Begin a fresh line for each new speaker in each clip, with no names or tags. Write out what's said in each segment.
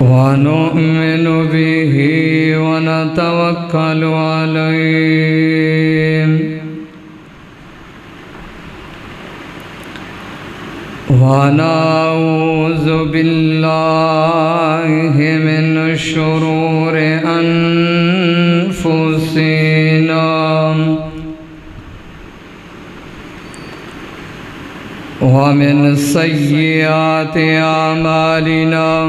ونؤمن به ونتوكل عليه ونعوذ بالله من شرور أنفسنا ومن سيئات أعمالنا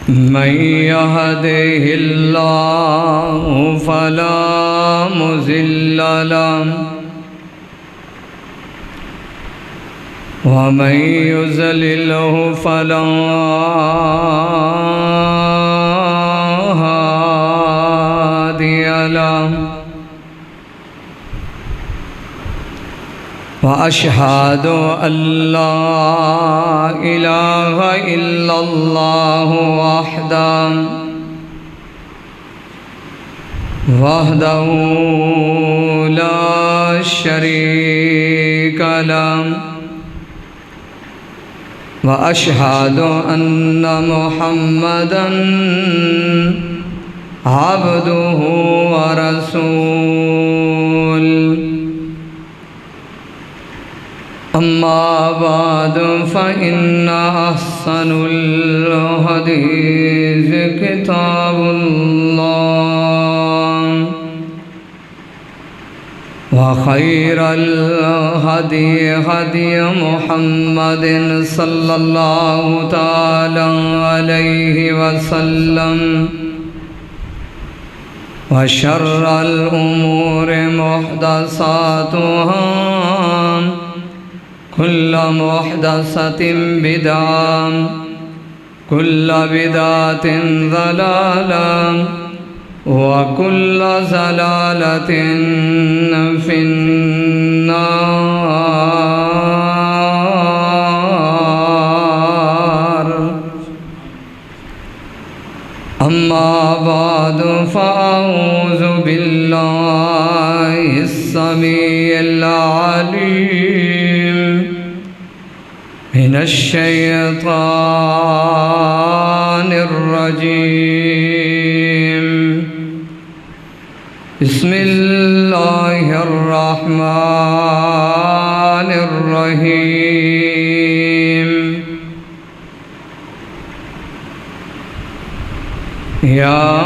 من يهده الله فلا مضل له ومن يضلله فلا هادي له وأشهد أن لا إله إلا الله وحده لا شريك له وأشهد أن محمدًا عبده ورسوله أما بعد فإن أحسن الحديث كتاب الله وخير الهدي هدي محمد صلى الله تعالى عليه وسلم وشر الأمور محدثاتها كل محدثة بدعة كل بدعة ضلالة وكل ضلالة في النار أما بعد فأعوذ بالله السميع العليم من الشيطان الرجيم بسم الله الرحمن الرحيم يا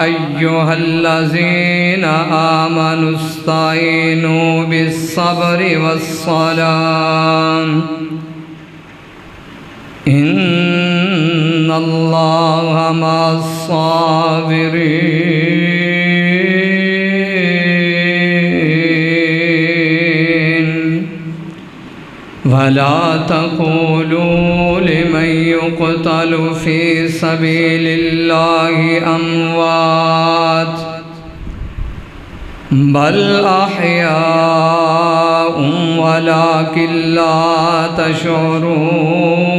أيها الذين آمنوا استعينوا بالصبر والصلاة إن الله مع الصابرين ولا تقولوا لمن يقتل في سبيل الله أموات بل أحياء ولكن لا تشعرون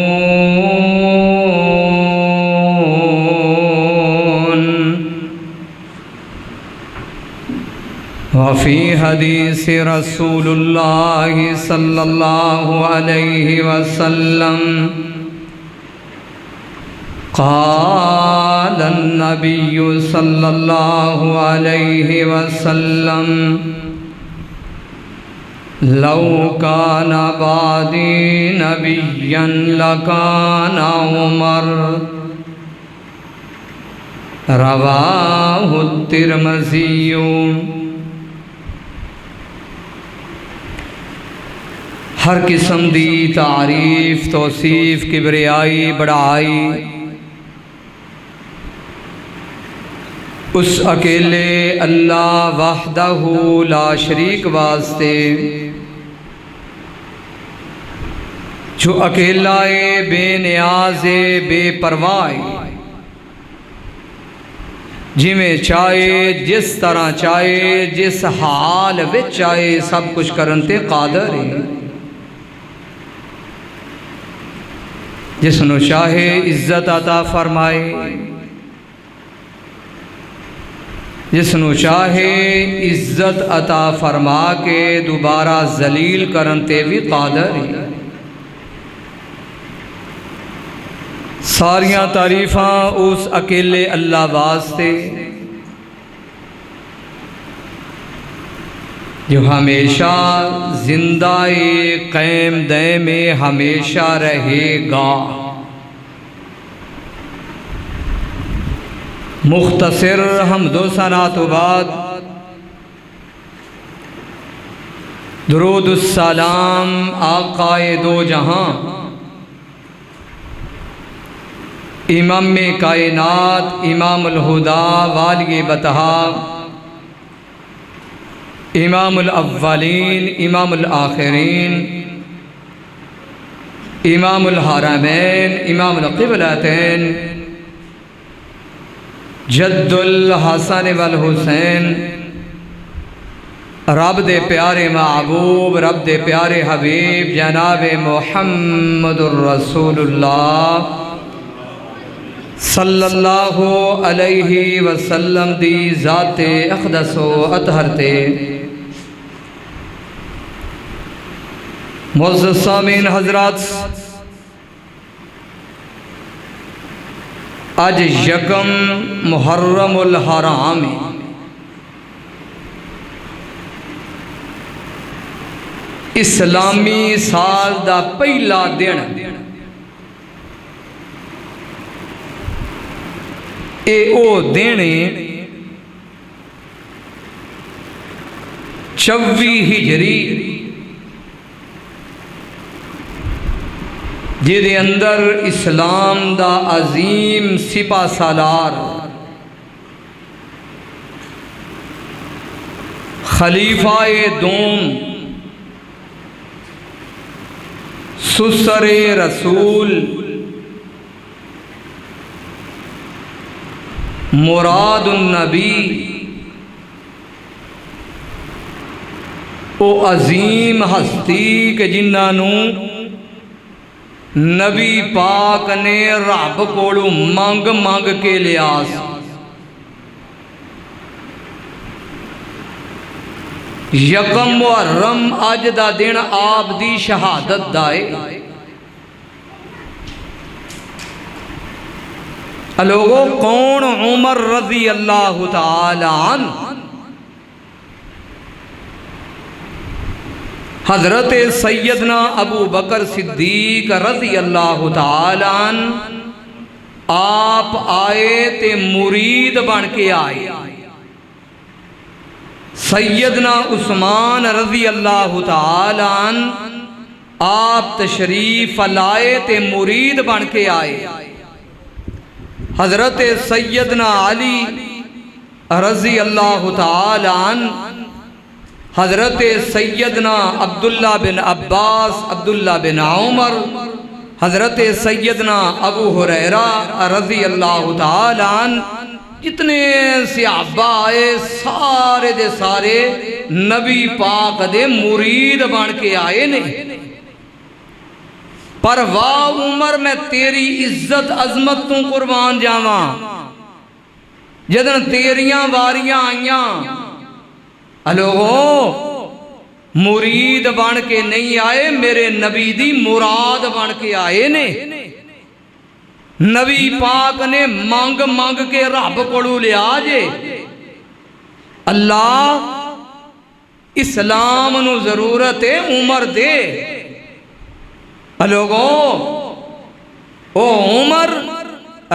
وفي حديث رسول الله صلى الله عليه وسلم قال النبي صلى الله عليه وسلم لو كان بعدي نبيا لكان عمر رواه الترمذي ہر قسم دی تعریف توصیف کبریائی بڑائی اس اکیلے اللہ وحدہ لا شریک واسطے جو اکیلا بے نیاز بے پرواہ جی میں چاہے جس طرح چاہے جس حال وچ چاہے سب کچھ کرن تے قادر ہے جس نو چاہے عزت عطا فرمائے جس نو چاہے عزت عطا فرما کے دوبارہ ذلیل کرن تے بھی قادر ہے ساریاں تعریفاں اس اکیلے اللہ واسطے جو ہمیشہ زندہ قائم دائم ہمیشہ رہے گا۔ مختصر حمد و ثنا تو بعد درود السلام آقائے دو جہاں امام کائنات امام الہدا والی بطحا امام الاولین امام الآخرین امام الحرمین امام القبلتین جد الحسن والحسین رب دے پیارے محبوب رب دے پیارے حبیب جناب محمد الرسول اللہ صلی اللہ علیہ وسلم دی ذات اقدس و اطہر تے معزز سامعین حضرات، آج یکم محرم الحرام اسلامی سال دا پہلا دن اے او دن 24 ہجری جہدے اندر اسلام دا عظیم سپہ سالار خلیفہ دوم سسر رسول مراد النبی او عظیم ہستی کہ جنہوں نبی پاک نے رب کولو مانگ مانگ کے لیاس یکم محرم اج دا دن آپ دی شہادت دائے لوگو کون عمر رضی اللہ تعالی عنہ حضرت سیدنا ابو بکر صدیق رضی اللہ تعالی عنہ آپ آئے تے مرید بن کے آئے، سیدنا عثمان رضی اللہ تعالی عنہ آپ تشریف لائے تے مرید بن کے آئے، حضرت سیدنا علی رضی اللہ تعالی عنہ حضرت سیدنا عبداللہ بن عباس عبداللہ بن عمر حضرت سیدنا ابو ہریرہ رضی اللہ تعالی عنہ جتنے صحابہ آئے سارے دے سارے نبی پاک دے مرید بن کے آئے نے، پر واہ عمر میں تیری عزت عظمت تو قربان جاواں جدن تیریاں واریاں آئیاں لوگوں مرید بن کے نہیں آئے، میرے نبی دی مراد بن کے آئے نے، نبی پاک نے مانگ مانگ کے رب کولو لیا جے اللہ اسلام نو ضرورت ہے عمر دے لوگوں او عمر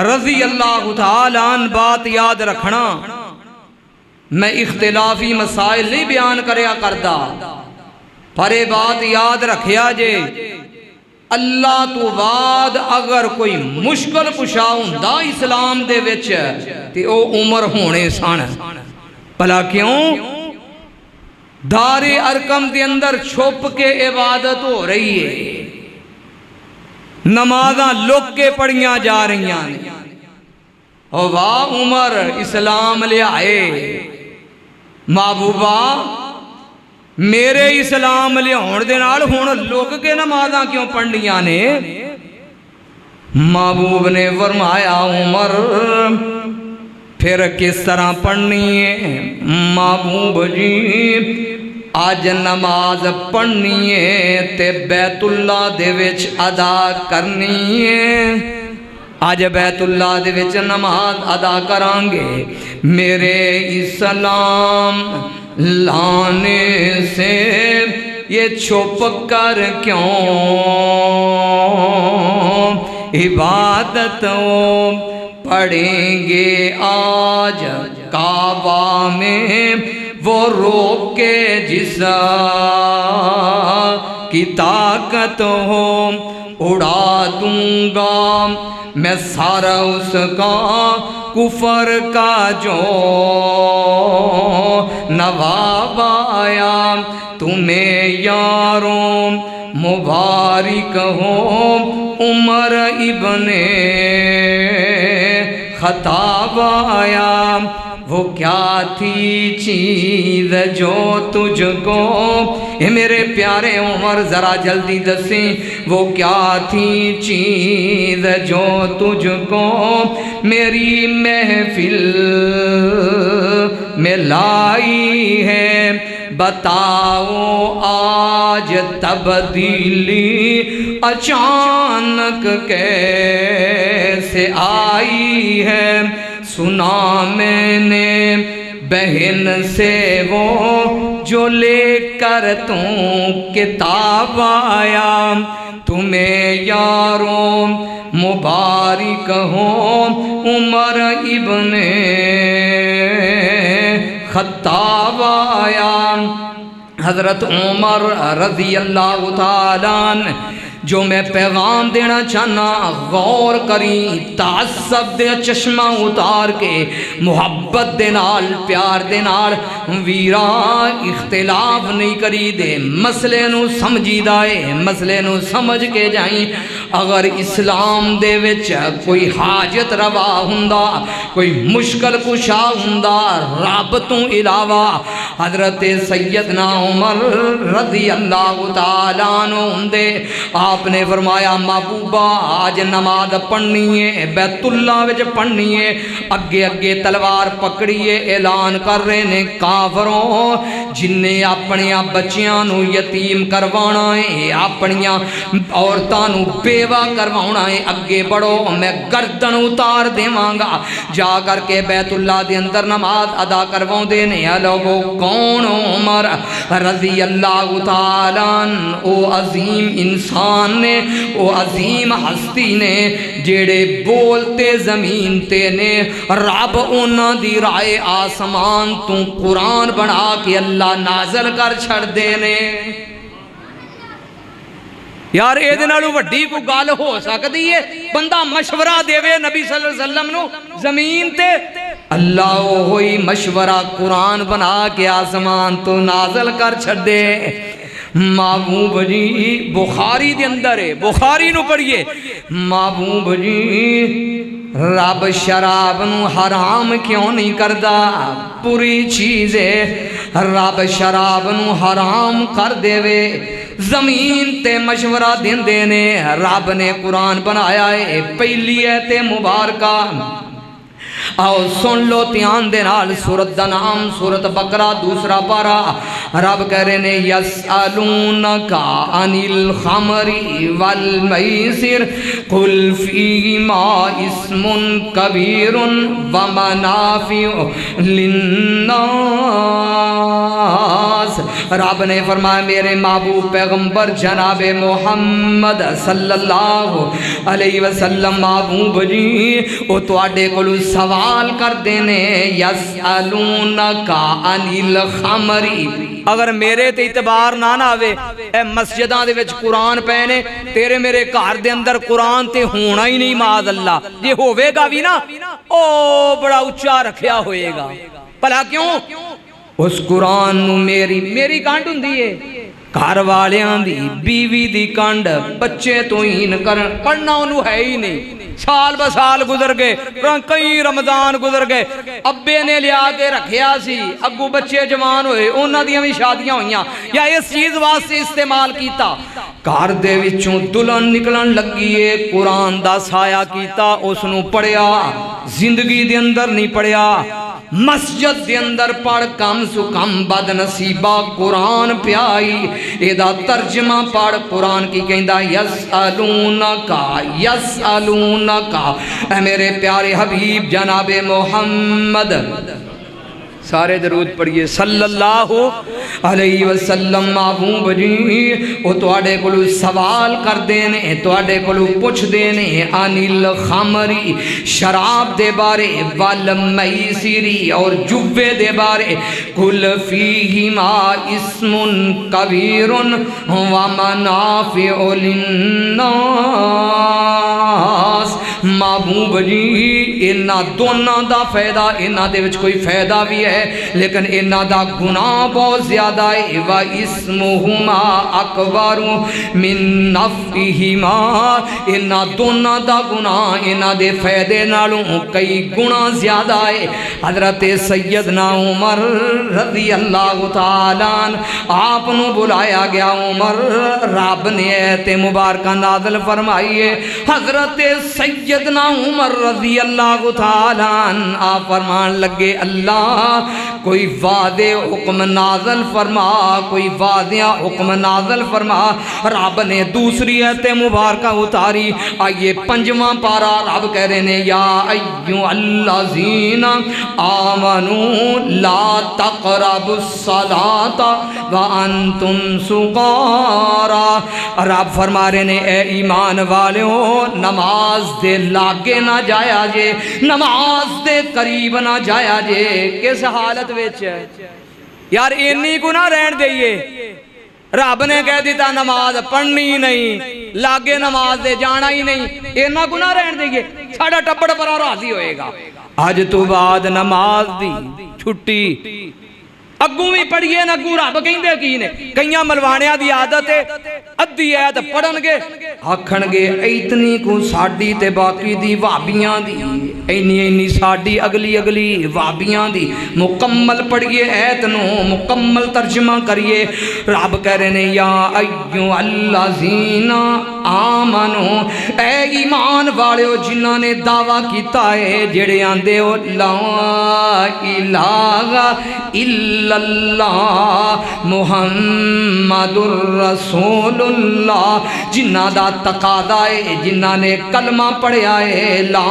رضی اللہ تعالی عنہ بات یاد رکھنا، میں اختلافی مسائل نہیں بیان کریا کردا پر یہ بات یاد رکھیا جے اللہ تو بعد اگر کوئی مشکل کشا ہوندا اسلام دے وچ تے او عمر ہونے سن، بھلا کیوں؟ دار ارکم دے اندر چھپ کے عبادت ہو رہی ہے، نمازاں لوگ کے پڑھیاں جا رہی ہیں، او واہ عمر اسلام لے آئے محبوبہ میرے اسلام لے ہون دے نال ہون لوگ کے نمازاں کیوں پڑھنیاں نے؟ محبوب نے فرمایا عمر پھر کس طرح پڑھنی ہے؟ محبوب جی آج نماز پڑھنی ہے تے بیت اللہ دے وچ ادا کرنی ہے، آج بیت اللہ دے وچ نماز ادا کرانگے، میرے اسلام لانے سے یہ چھپ کر کیوں عبادت پڑھیں گے آج کعبہ میں وہ روک کے جس کی طاقت ہو اڑا دوں گا میں سارا اس کا کفر کا جو نواب آیا تمہیں یاروں مبارک ہو عمر ابن خطاب آیا وہ کیا تھی چیز جو تجھ کو، اے میرے پیارے عمر ذرا جلدی دسیں، وہ کیا تھی چیز جو تجھ کو میری محفل میں لائی ہے، بتاؤ آج تبدیلی اچانک کیسے آئی ہے۔ سنا میں نے بہن سے وہ جو لے کر تم کتاب آیا، تمہیں یاروں مبارک ہو عمر ابن خطاب آیا۔ حضرت عمر رضی اللہ تعالیٰ عنہ جو میں پیغام دینا چاہنا، غور کریں، تعصب دے چشمہ اتار کے محبت دے نال پیار دے نال ویرا اختلاف نہیں کری دے، مسئلے نو سمجھی دائے، مسئلے نو سمجھ کے جائیں۔ اگر اسلام دے وچ کوئی حاجت روا ہوندا، کوئی مشکل کشا ہوندا رب تو علاوہ حضرت سیدنا عمر رضی اللہ تعالیٰ عنہ ہوندے، آپ نے فرمایا محبوبہ آج نماز پڑھنی ہے، بیت اللہ وچ پڑھنی ہے، اگے اگے تلوار پکڑیے، اعلان کر رہے نے کافروں جن نے اپنیاں بچیاں نو یتیم کروانا ہے، اپنیاں عورتاں نو بیوہ کروانا ہے، اگے بڑھو میں گردن اتار دیواں گا، جا کر کے بیت اللہ دے اندر نماز ادا کرواؤں دینے لوگو کون؟ عمر رضی اللہ تعالیٰ عنہ، او عظیم انسان نے، او عظیم ہستی نے جیڑے بولتے زمین تے نے، رب اونا دی رائے آسمان تو قرآن بنا کے اللہ نازل کر چھڑ دینے۔ یار اے دے نالوں وڈی کو گال ہو سکتی ہے؟ بندہ مشورہ دیوے نبی صلی اللہ علیہ وسلم نو زمین تے، اللہ ہوئی مشورہ قرآن بنا کے آسمان تو نازل کر چھڑ دے۔ محبوب جی بخاری دے اندر ہے، بخاری نو پڑھئے، محبوب جی رب شراب نو حرام کیوں نہیں کردا؟ پوری چیزیں رب شراب نو حرام کر دے وے، زمین تے مشورہ دین دینے، رب نے قرآن بنایا ہے، پہلی ایت مبارکہ آؤ سن لو دھیان دے نال، سورت دا نام سورت بقرہ دوسرا پارا، رب کہہ رہے نے یسألونکا عن الخمر والمیسر قل فیہما اسم کبیر ومنافع للناس۔ رب نے فرمایا میرے محبوب پیغمبر جناب محمد صلی اللہ علیہ وسلم، محبوب جی او تو آڈے کلو سوال کر دینے، یسألونکا عن الخمر، اگر میرے تے اعتبار نہ آوے، اے مسجداں دے وچ قرآن پہنے، تیرے میرے گھر دے اندر قرآن تے ہونا ہی نہیں معاذ اللہ، یہ ہوئے گا بھی نا او بڑا اچھا رکھیا ہوئے گا، بھلا کیوں؟ اس قرآن نو میری کانڈ ہوندی ہے، گھر والیاں دی، بیوی دی کانڈ، بچے تو ہی نہ کرن، پڑھنا انہوں ہے ہی نہیں، سال بسال گزر گئے، کئی رمضان گزر گئے، ابے نے لیا کے رکھیا سی، اگو بچے جوان ہوئے، انہاں دیاں بھی شادیاں ہوئیاں، یا اس چیز واسطے استعمال کیتا، گھر دے وچوں دلہن نکلن لگیے، قرآن دا سایہ کیتا، اس نو پڑھیا، زندگی دے اندر نہیں پڑھیا، مسجد دے اندر پڑھ کم سو کم بد نصیبہ قرآن پیائی، ایدہ ترجمہ پڑھ قرآن کی کہندہ یسألونکا یسألونکا، اے میرے پیارے حبیب جناب محمد، سارے درود پڑھئے صلی اللہ علیہ وسلم، محبوب جی وہ توڑے کلو سوال کر دینے، توڑے کلو پوچھ دینے، انیل خامری شراب دے بارے، والمیسری اور جوے دے بارے، کل فیہما اسم کبیر ومنافع للناس، محبوب جی انہا دونوں دا فائدہ، انہا دے وچ کوئی فائدہ بھی ہے لیکن انہا دا گناہ بہت زیادہ ہے، وَإِسْمُهُمَا أَكْبَرُ مِن نَفْعِهِمَا، انہا دونوں دا گناہ انہا دے فائدے نالوں کئی گناہ زیادہ ہے۔ حضرت سیدنا عمر رضی اللہ تعالیٰ آپ نو بلایا گیا، عمر رب نے ایت مبارکہ نازل فرمائیے، حضرت سیدنا عمر رضی اللہ تعالیٰ آپ فرمان لگے اللہ کوئی واضح حکم نازل فرما، کوئی واضح حکم نازل فرما۔ رب نے دوسری ایت مبارکہ اتاری، آئیے پنجواں پارا، رب کہہ رہے ہیں یا ایھا الذین آمنوا لا تقربوا الصلاۃ وانتم سکارا، رب فرما رہے ہیں اے ایمان والو نماز دے لاگے نہ جایا جے، نماز دے قریب نہ جایا جے۔ کس حالت وچ یار اینی گناہ رہن دئیے، رب نے کہہ دیتا نماز پڑھنی ہی نہیں، لاگے نماز دے جانا ہی نہیں، اینا گناہ رہن دئیے، ساڑھا ٹپڑ پرا راضی ہوئے گا۔ آج تو بعد نماز دی چھٹی اگوں بھی پڑھئے نہ اگوں رب کہیں دے کی نے، کئیاں ملوانیاں دی عادت ہے، ادھی آیت پڑھن گے آکھن گے اتنی کو ساڑی تے باقی دی وابیاں دی، اینی ساڑی اگلی وابیاں دی، مکمل پڑھئے ایت نو، مکمل ترجمہ کریے۔ رب کہہ رہے ہیں یا ایھا الذین آمنو، اے ایمان والو جنہاں نے دعویٰ کیتا ہے، جڑے آندے ہو لا الہ الا اللہ محمد الرسول اللہ، جنہ دا تقاضا ہے، جنہ نے کلمہ پڑھیا ہے لا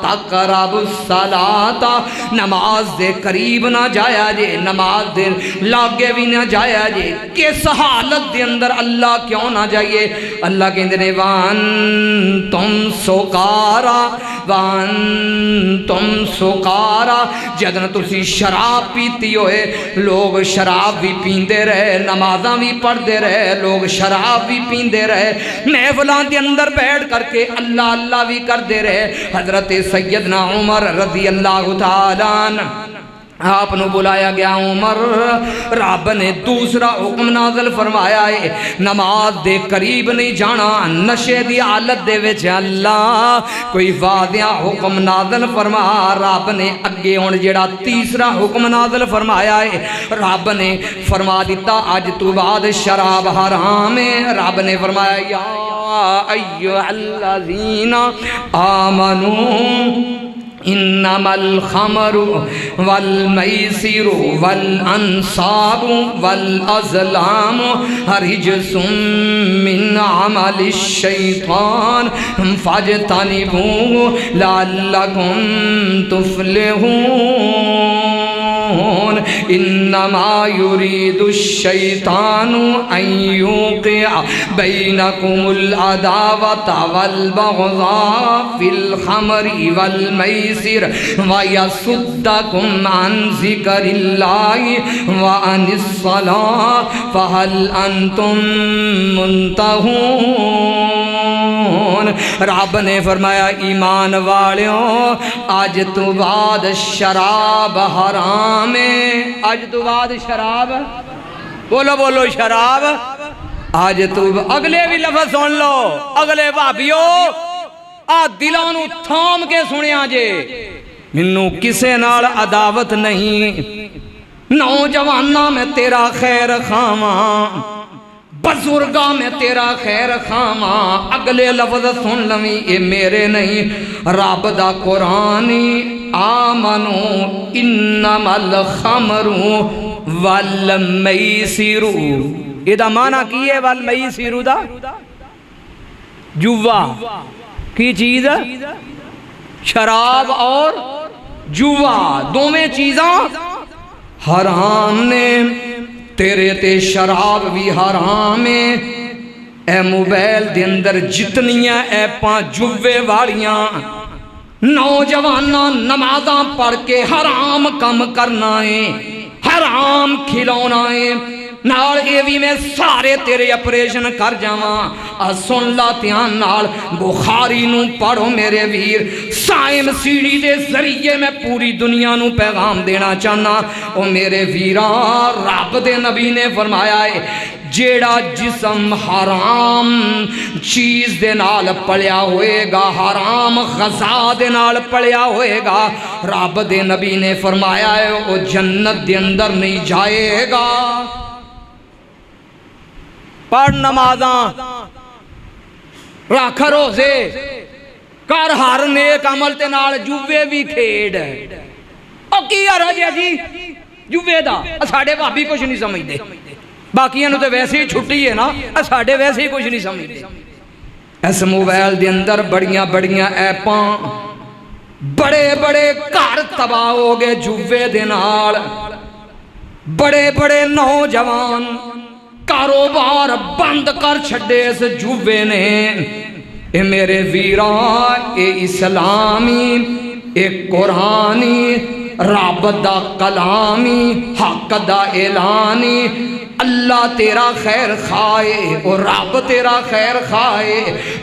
تقربوا الصلاۃ، نماز دے قریب نہ جایا جے، نماز دے لاگے بھی نہ جایا جے۔ کس حالت دے اندر اللہ کیوں نہ جائیے؟ اللہ کہندے نے وانتم سکارا، وانتم سکارا، جدن تسی شراب پیتی ہوئے، لوگ شراب بھی پیندے رہے، نمازاں بھی پڑھتے رہے، لوگ شراب بھی پیندے رہے، محفلان کے اندر بیٹھ کر کے اللہ اللہ بھی کرتے رہے۔ حضرت سیدنا عمر رضی اللہ تعالیٰ آپ نو بلایا گیا، عمر رب نے دوسرا حکم نازل فرمایا ہے، نماز دے قریب نہیں جانا، نشے دی حالت دے وچ اللہ کوئی واضح حکم نازل فرما۔ رب نے اگے ہون جڑا تیسرا حکم نازل فرمایا ہے، رب نے فرما دیتا اج تو بعد شراب حرام ہے۔ رب نے فرمایا یا ایھا الذین آمنوا انما الخمر والمیسر والانصاب والازلام رجس من عمل الشیطان فاجتنبوه لعلکم تفلحون، انما يريد الشیطان ان یوقع بینکم العداوة والبغضاء فی الخمر والمیسر وَيَصُدَّكُمْ عَنْ ذِكْرِ اللَّهِ وَعَنِ الصَّلَاةِ فَهَلْ أَنْتُمْ مُنْتَهُونَ۔ رب نے فرمایا ایمان والیوں آج تو بعد شراب حرام ہے، آج تو بعد شراب، بولو بولو شراب، آج تو اگلے بھی لفظ سن لو، اگلے بھابیو دلوں نو تھام کے سنیا جے، منو کسے نال عداوت نہیں، نوجوانہ میں تیرا خیر خواہاں، بزرگا میں تیرا خیر خواہاں، اگلے لفظ سن لویں اے میرے نہیں، رب دا قرآنی آمنو انما الخمر والمیسر، یہ دا معنی کی ہے والمیسر دا؟ جوا کی چیز؟ شراب اور جوا دوویں چیزاں حرام نے، تیرے تے شراب بھی حرام ہے۔ اے موبائل دے اندر جتنیاں ایپاں جوے والیاں، نوجواناں نمازاں پڑھ کے حرام کم کرنا ہے، حرام کھلونا ہے، نال اے بھی میں سارے تیرے اپریشن کر جاواں۔ سن لا دھیان نال، بخاری نو پڑھو میرے ویر، سائم سیڑھی دے ذریعے میں پوری دنیا نو پیغام دینا چاہنا۔ او میرے ویران، رب دے نبی نے فرمایا ہے جیڑا جسم حرام چیز دے نال پڑیا ہوئے گا، حرام غذا دے نال پڑیا ہوئے گا، رب دے نبی نے فرمایا ہے وہ جنت دے اندر نہیں جائے گا۔ پڑھ نمازاں، رکھ روزے، کر ہر نیک عمل تے نال جوے بھی کھیڑ۔ او کی حرج ہے جی جوے دا؟ ساڈے بھابی کچھ نہیں سمجھدے، باقیاں نو تے ویسے ہی چھٹی ہے نا، ساڈے ویسے ہی کچھ نہیں سمجھدے۔ اس موبائل دے اندر بڑیاں بڑیاں ایپاں، بڑے بڑے گھر تباہ ہو گئے جوے دے نال، بڑے بڑے نوجوان کاروبار بند کر چھڑے اس جوے نے۔ اے میرے ویران، اے اسلامی، اے قرآنی، رب دا کلامی، حق دا اعلانی، اللہ تیرا خیر خواہے اور رب تیرا خیر خواہے۔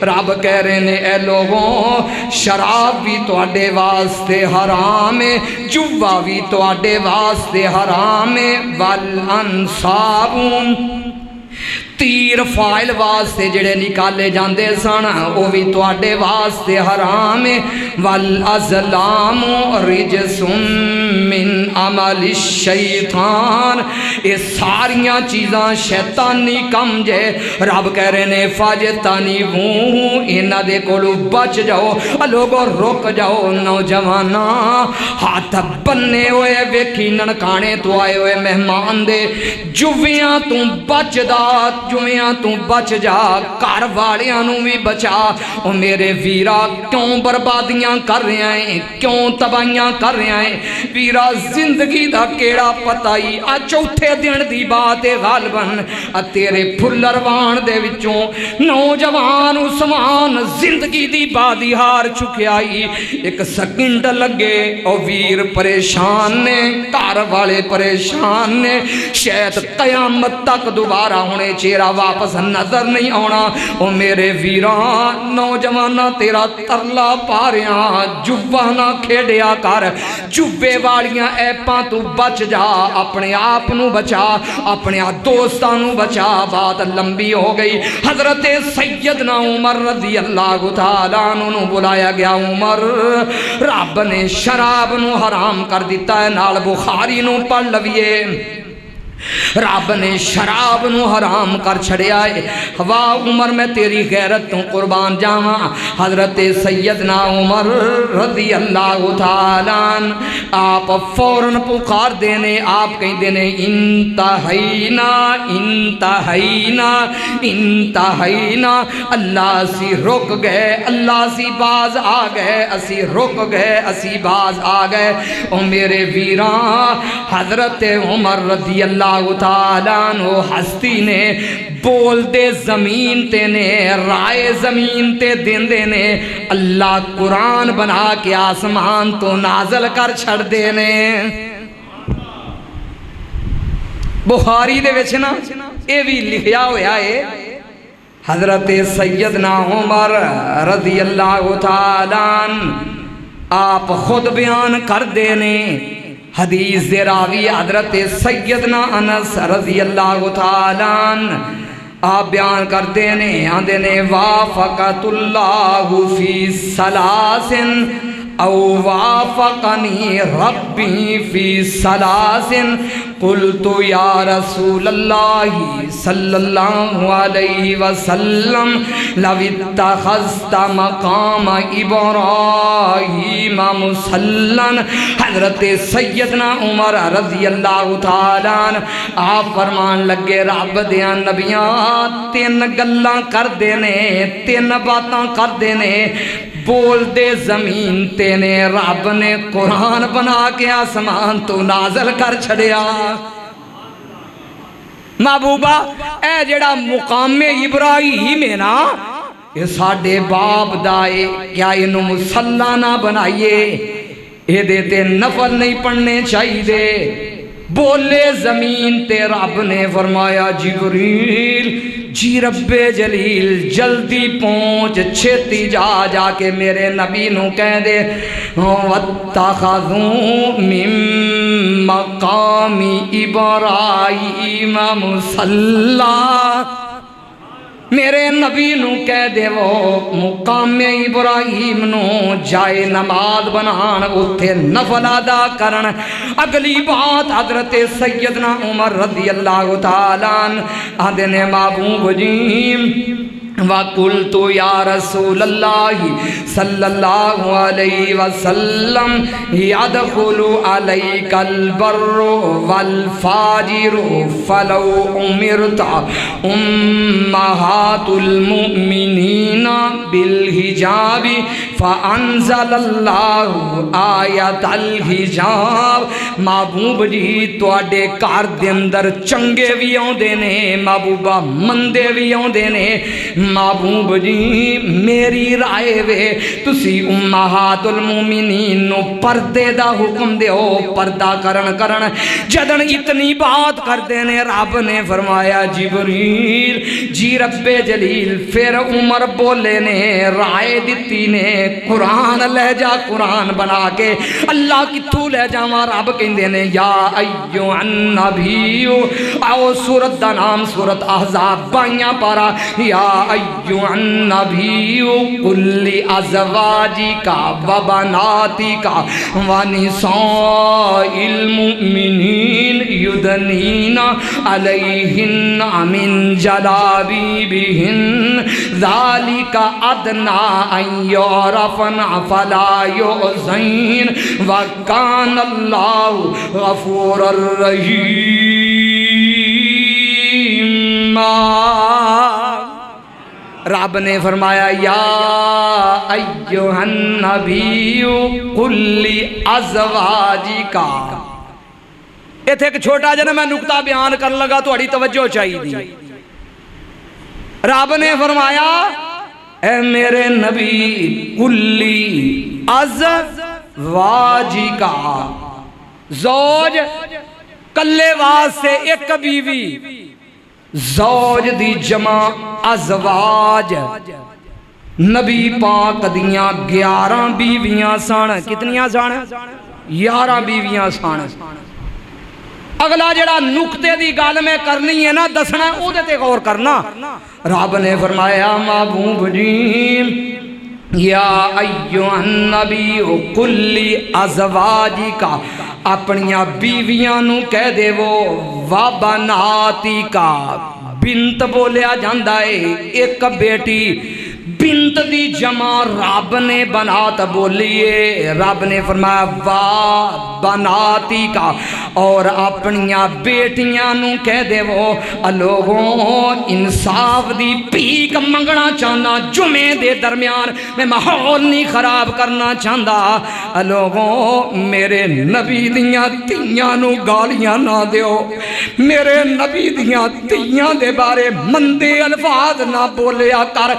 رب کہہ رہے نے اے لوگوں، شراب بھی تواڈے واسطے حرام ہے، جوا بھی تواڈے واسطے حرام ہے، والانصاب، تیر فائل واسطے جڑے نکالے جاندے سن وہ بھی تواڈے واسطے حرام ہے، والازلام رجس من عمل الشیطان، یہ ساریاں چیزاں شیطانی کم جے۔ رب کہہ رہے نے فاجتنبوہ، انہاں دے کولوں بچ جاؤ۔ لوگوں رک جاؤ، نوجواناں ہاتھ بننے ہوئے ویکھی ننکانے تو آئے ہوئے مہمان دے، جویاں تو بچ دا، جویاں تو بچ جا، گھر والیاں نو بھی بچا۔ او میرے ویرا کیوں بربادیاں کر رہے ہیں، کیوں تباہیاں کر رہے ہیں؟ ویرا زندگی دا کیڑا پتہ ہی، چوتھے دن دی بات ہے غالباً، تیرے پھلروان دے وچوں نوجوان عثمان زندگی دی بادی ہار چکیا ہی، ایک سیکنڈ لگے او ویر پریشان نے، گھر والے پریشان نے، شاید قیامت تک دوبارہ ہونے چہرہ واپس نظر نہیں آنا۔ او میرے ویران، نوجوانہ تیرا ترلا پا رہا، جوہ نہ کھیڑیا کر، جوے والیاں ایپاں تو بچ جا، اپنے آپ نو بچا، اپنے دوستاں نو بچا۔ بات لمبی ہو گئی، حضرت سیدنا عمر رضی اللہ تعالیٰ عنہ بلایا گیا۔ عمر، رب نے شراب نو حرام کر دیتا ہے، نال بخاری نو پڑھ لویے، رب نے شراب نو حرام کر چھڑیا ہے۔ واہ عمر، میں تیری غیرت تو قربان جاواں۔ حضرت سیدنا عمر رضی اللہ تعالیٰ آپ فوراً پکار دینے، آپ کہیں دینے انتہینا انتہینا انتہینا، اللہ سی رک گئے، اللہ سی باز آ گئے، اسی رک گئے، اسی باز آ گئے۔ او میرے ویران، حضرت عمر رضی اللہ تعالیٰ عنہ ہستی نے بول دے زمین تے نے، رائے زمین تے دین دے نے، اللہ قرآن بنا کے آسمان تو نازل کر چھڑ دے نے۔ بخاری دے وچ نا اے بھی لکھیا ہویا ہے، حضرت سیدنا عمر رضی اللہ تعالیٰ عنہ آپ خود بیان کر دینے، حدیث دے راوی حضرت سیدنا انس رضی اللہ تعالیٰ عنہ آپ بیان کر دینے، آندے نے وافقت اللہ فی سلاسن، او وافقنی ربی فی سلاسن قلت یا رسول اللہ صلی اللہ علیہ وسلم لو اتخذت مقام ابراہیم مصلن۔ حضرت سیدنا عمر رضی اللہ تعالیٰ عنہ آپ فرمان لگے رب دیاں نبیاں تین گلاں کر دینے، تین باتاں کر دینے، بول دے زمین تینے رب نے قرآن بنا کے آسمان تو نازل کر چھڑیا۔ محبوبہ اے جڑا مقام ابراہیم ہے نا، یہ ساڑھے باپ دائے، کیا انہوں مسلح نہ بنائیے، یہ دیتے نفل نہیں پڑھنے چاہیے دے۔ بولے زمین تے رب نے فرمایا جبریل جی رب جلیل جلدی پہنچ، چھتی جا جا کے میرے نبی نو کہہ دے وَاتَّخَذُوا مِن مَقَامِ إِبْرَاهِيمَ مُصَلًّى۔ میرے نبی نو کہہ دے وہ مقام ابراہیم نو جائے نماز بنان، اتھے نفل ادا کرن۔ اگلی بات حضرت سیدنا عمر رضی اللہ تعالیٰ عنہ آدھے نے محبوب جیم وَقُلْتُ يَا رَسُولَ اللَّهِ صلی اللہ علیہ وسلم يَدْخُلُ عَلَيْكَ الْبَرُّ وَالْفَاجِرُ فَلَوْ أُمِرْتَ أُمَّهَاتُ الْمُؤْمِنِينَ بِالْحِجَابِ فَأَنزَلَ اللَّهُ آیَةَ الْحِجَاب۔ محبوب جی تواڈے گھر دے اندر چنگے بھی آوندے نے، محبوبہ مندے بھی آوندے نے۔ محبوب جی میری رائے وے تسی امہات المومنین نو پردے دا حکم دیو، پردہ کرن۔ جدن اتنی بات کر دینے رب نے فرمایا جبریل جی رب جلیل، پھر عمر بولے نے رائے دیتی نے قرآن لے جا، قرآن بنا کے اللہ کتھو لے جاواں، رب کہندے نے یا ایو النبی، آؤ سورت دا نام سورت احزاب 22 پارا، یا ایوہ النبی قل لازواجکا وبناتکا ونساء المؤمنین یدنین علیہن من جلابیبہن ذالک ادنا ان یعرفن فلا یؤذین وکان اللہ غفور الرحیم۔ رب نے فرمایا یا ایوہ النبی قل لازواجکا۔ ایتھے ایک چھوٹا جنہ میں نکتہ بیان کر لگا تو اڑی توجہ چاہیے دی۔ رب نے فرمایا اے میرے نبی قل لازواجکا، زوج کلے واسطے ایک بیوی، زوج دی جمع ازواج۔ نبی پاک دیاں 11 بیویاں سان، کتنیاں سان؟ 11 بیویاں سان۔ اگلا جڑا نکتے دی گال میں کرنی ہے نا دسنا او دے تے غور کرنا۔ رب نے فرمایا محبوب جی یا ایوہ النبی قل لازواجکا، اپنیاں بیویاں نو کہہ دے وہ وبناتکا، بنت بولیا جاندہ ہے ایک بیٹی، بنت دی جمع رب نے بنات بولیے، رب نے فرمایا وا بناتی کا، اور اپنیاں بیٹیاں نو کہہ دے وہ لوگوں انصاف دی پیک منگنا چاہنا، جمعے دے درمیان میں ماحول نہیں خراب کرنا چاہتا، لوگوں میرے نبی دیاں تیاں نو گالیاں نہ دیو، میرے نبی دیاں تیاں دے بارے مندے الفاظ نہ بولیا کر،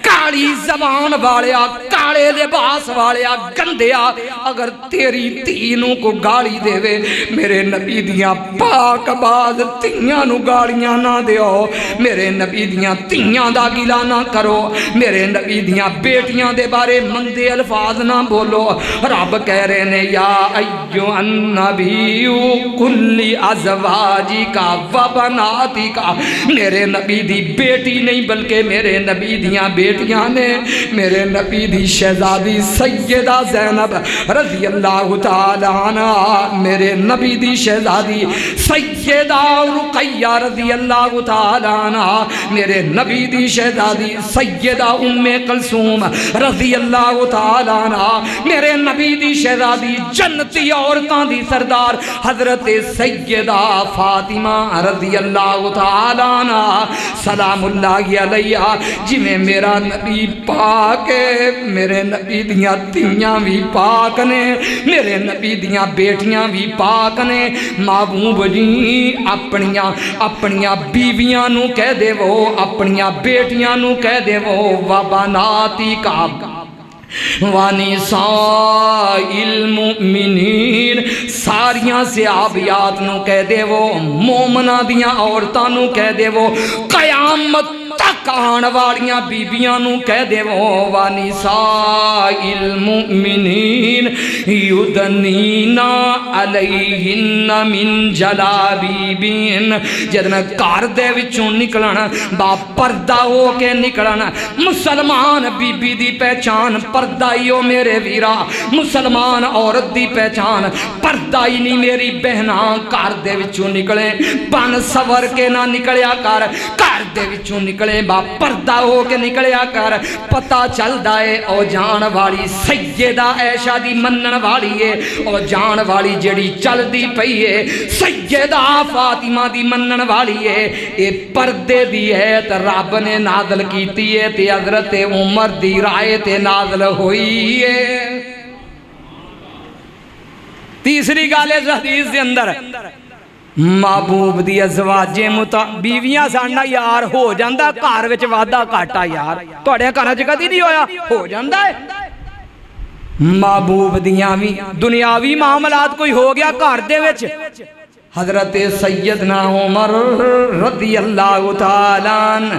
کالی زبان والیا، کالے لباس والیا، گندیا، اگر تیری تینوں کو گالی دے وے میرے نبی دیاں پاک باز تیاں نو گالیاں نہ دیو، میرے نبی دیاں تیاں دا گلا نہ کرو، میرے نبی دیاں بیٹیاں دے بارے مندے الفاظ نہ بولو۔ رب کہہ رہے نے یا ایو النبی قل لازواجکا وبناتکا، میرے نبی دی بیٹی نہیں بلکہ میرے نبی دیاں بیٹیاں بیبیاں نے میرے نبی دی شہزادی سیدہ زینب رضی اللہ تعالی عنہ، میرے نبی دی شہزادی سیدہ رقیہ رضی اللہ تعالی عنہ، میرے نبی دی شہزادی سیدہ ام کلثوم رضی اللہ تعالی عنہ، میرے نبی دی شہزادی جنتی عورتاں دی سردار حضرت سیدہ فاطمہ رضی اللہ تعالی عنہ سلام اللہ علیہ، جی میں میرا نبی پاک ہے، میرے نبی دیاں تیاں بھی پاک نے، میرے نبی دیاں بیٹیاں بھی پاک نے۔ محبوب جی اپنیاں بیویاں نو کہہ دے وہ، اپنیاں بیٹیاں نو کہہ دے وہ وبناتی کا وَنِسَاءِ الْمُؤْمِنِينَ، ساریاں صحابیات نو کہہ دے وہ، مومنہ دیاں عورتاں نو کہہ دے وہ، قیامت تک آن والیاں بیبیاں نو کہہ دے وہ وَنِسَاءِ الْمُؤْمِنِينَ يُدْنِينَ عَلَيْهِنَّ مِنْ جَلَابِيبِهِنَّ، جدن گھر دے وچوں نکلن با پردہ ہو کے نکلن۔ مسلمان بی بی دی پہچان پردائیو میرے ویرا، مسلمان عورت دی پہچان پردائی نہیں میری بہنا، گھر دے وچوں نکلے بن سور کے نہ نکلیا کر، گھر دے وچوں نکلے با پردہ ہو کے نکلیا کر، پتہ چل دائے او جان والی سیدہ عائشہ دی منن والی ہے، او جان والی جڑی چل دی پئی ہے سیدہ فاطمہ دی منن والی ہے۔ اے پردے دی ہے تے رب نے نازل کیتی ہے تے حضرت عمر دی رائے تے نازل ہوئی ہے۔ تیسری گل اس حدیث دے اندر محبوب دی ازواج بیویاں ساڈا یار ہو جاندا، گھر وچ وعدہ گھاٹا یار تہاڈے گھراں وچ کدی نہیں ہویا، ہو جاندا ہے۔ محبوب دیاں وی دنیاوی معاملات کوئی ہو گیا گھر دے وچ، حضرت سیدنا عمر رضی اللہ تعالی عنہ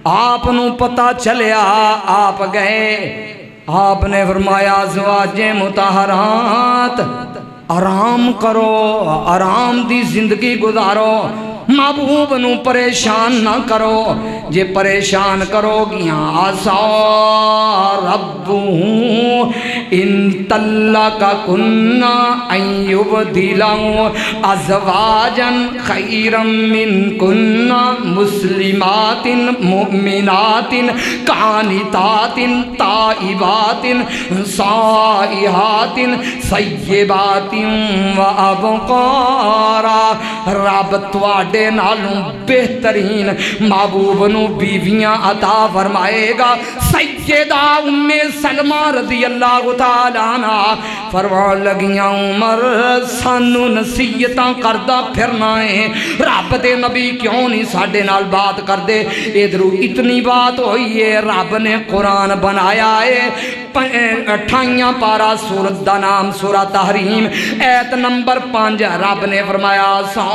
آپ نو پتہ چلیا، آپ گئے، آپ نے فرمایا ازواج مطہرات آرام کرو، آرام دی زندگی گزارو، محبوب نو پریشان نہ کرو، جے پریشان کرو گیاں آسا ربہوں ان طلقکن ان یبدلہو ازواجا خیرا منکن مسلمات مؤمنات قانتات تائبات صائحات سیبات و ابکارا۔ رب تواڈے نالوں بہترین محبوب نو بیویاں عطا فرمائے گا۔ سیدہ ام سلمہ رضی اللہ تعالی عنہ فرمان لگیاں عمر سانو نصیحتاں کردہ پھرنا ہے، رب دے نبی کیوں نہیں ساڈے نال بات کر دے؟ ادھروں اتنی بات ہوئی ہے، رب نے قرآن بنایا ہے 28 پارہ سورت دا نام سورہ تحریم ایت نمبر 5، رب نے فرمایا سا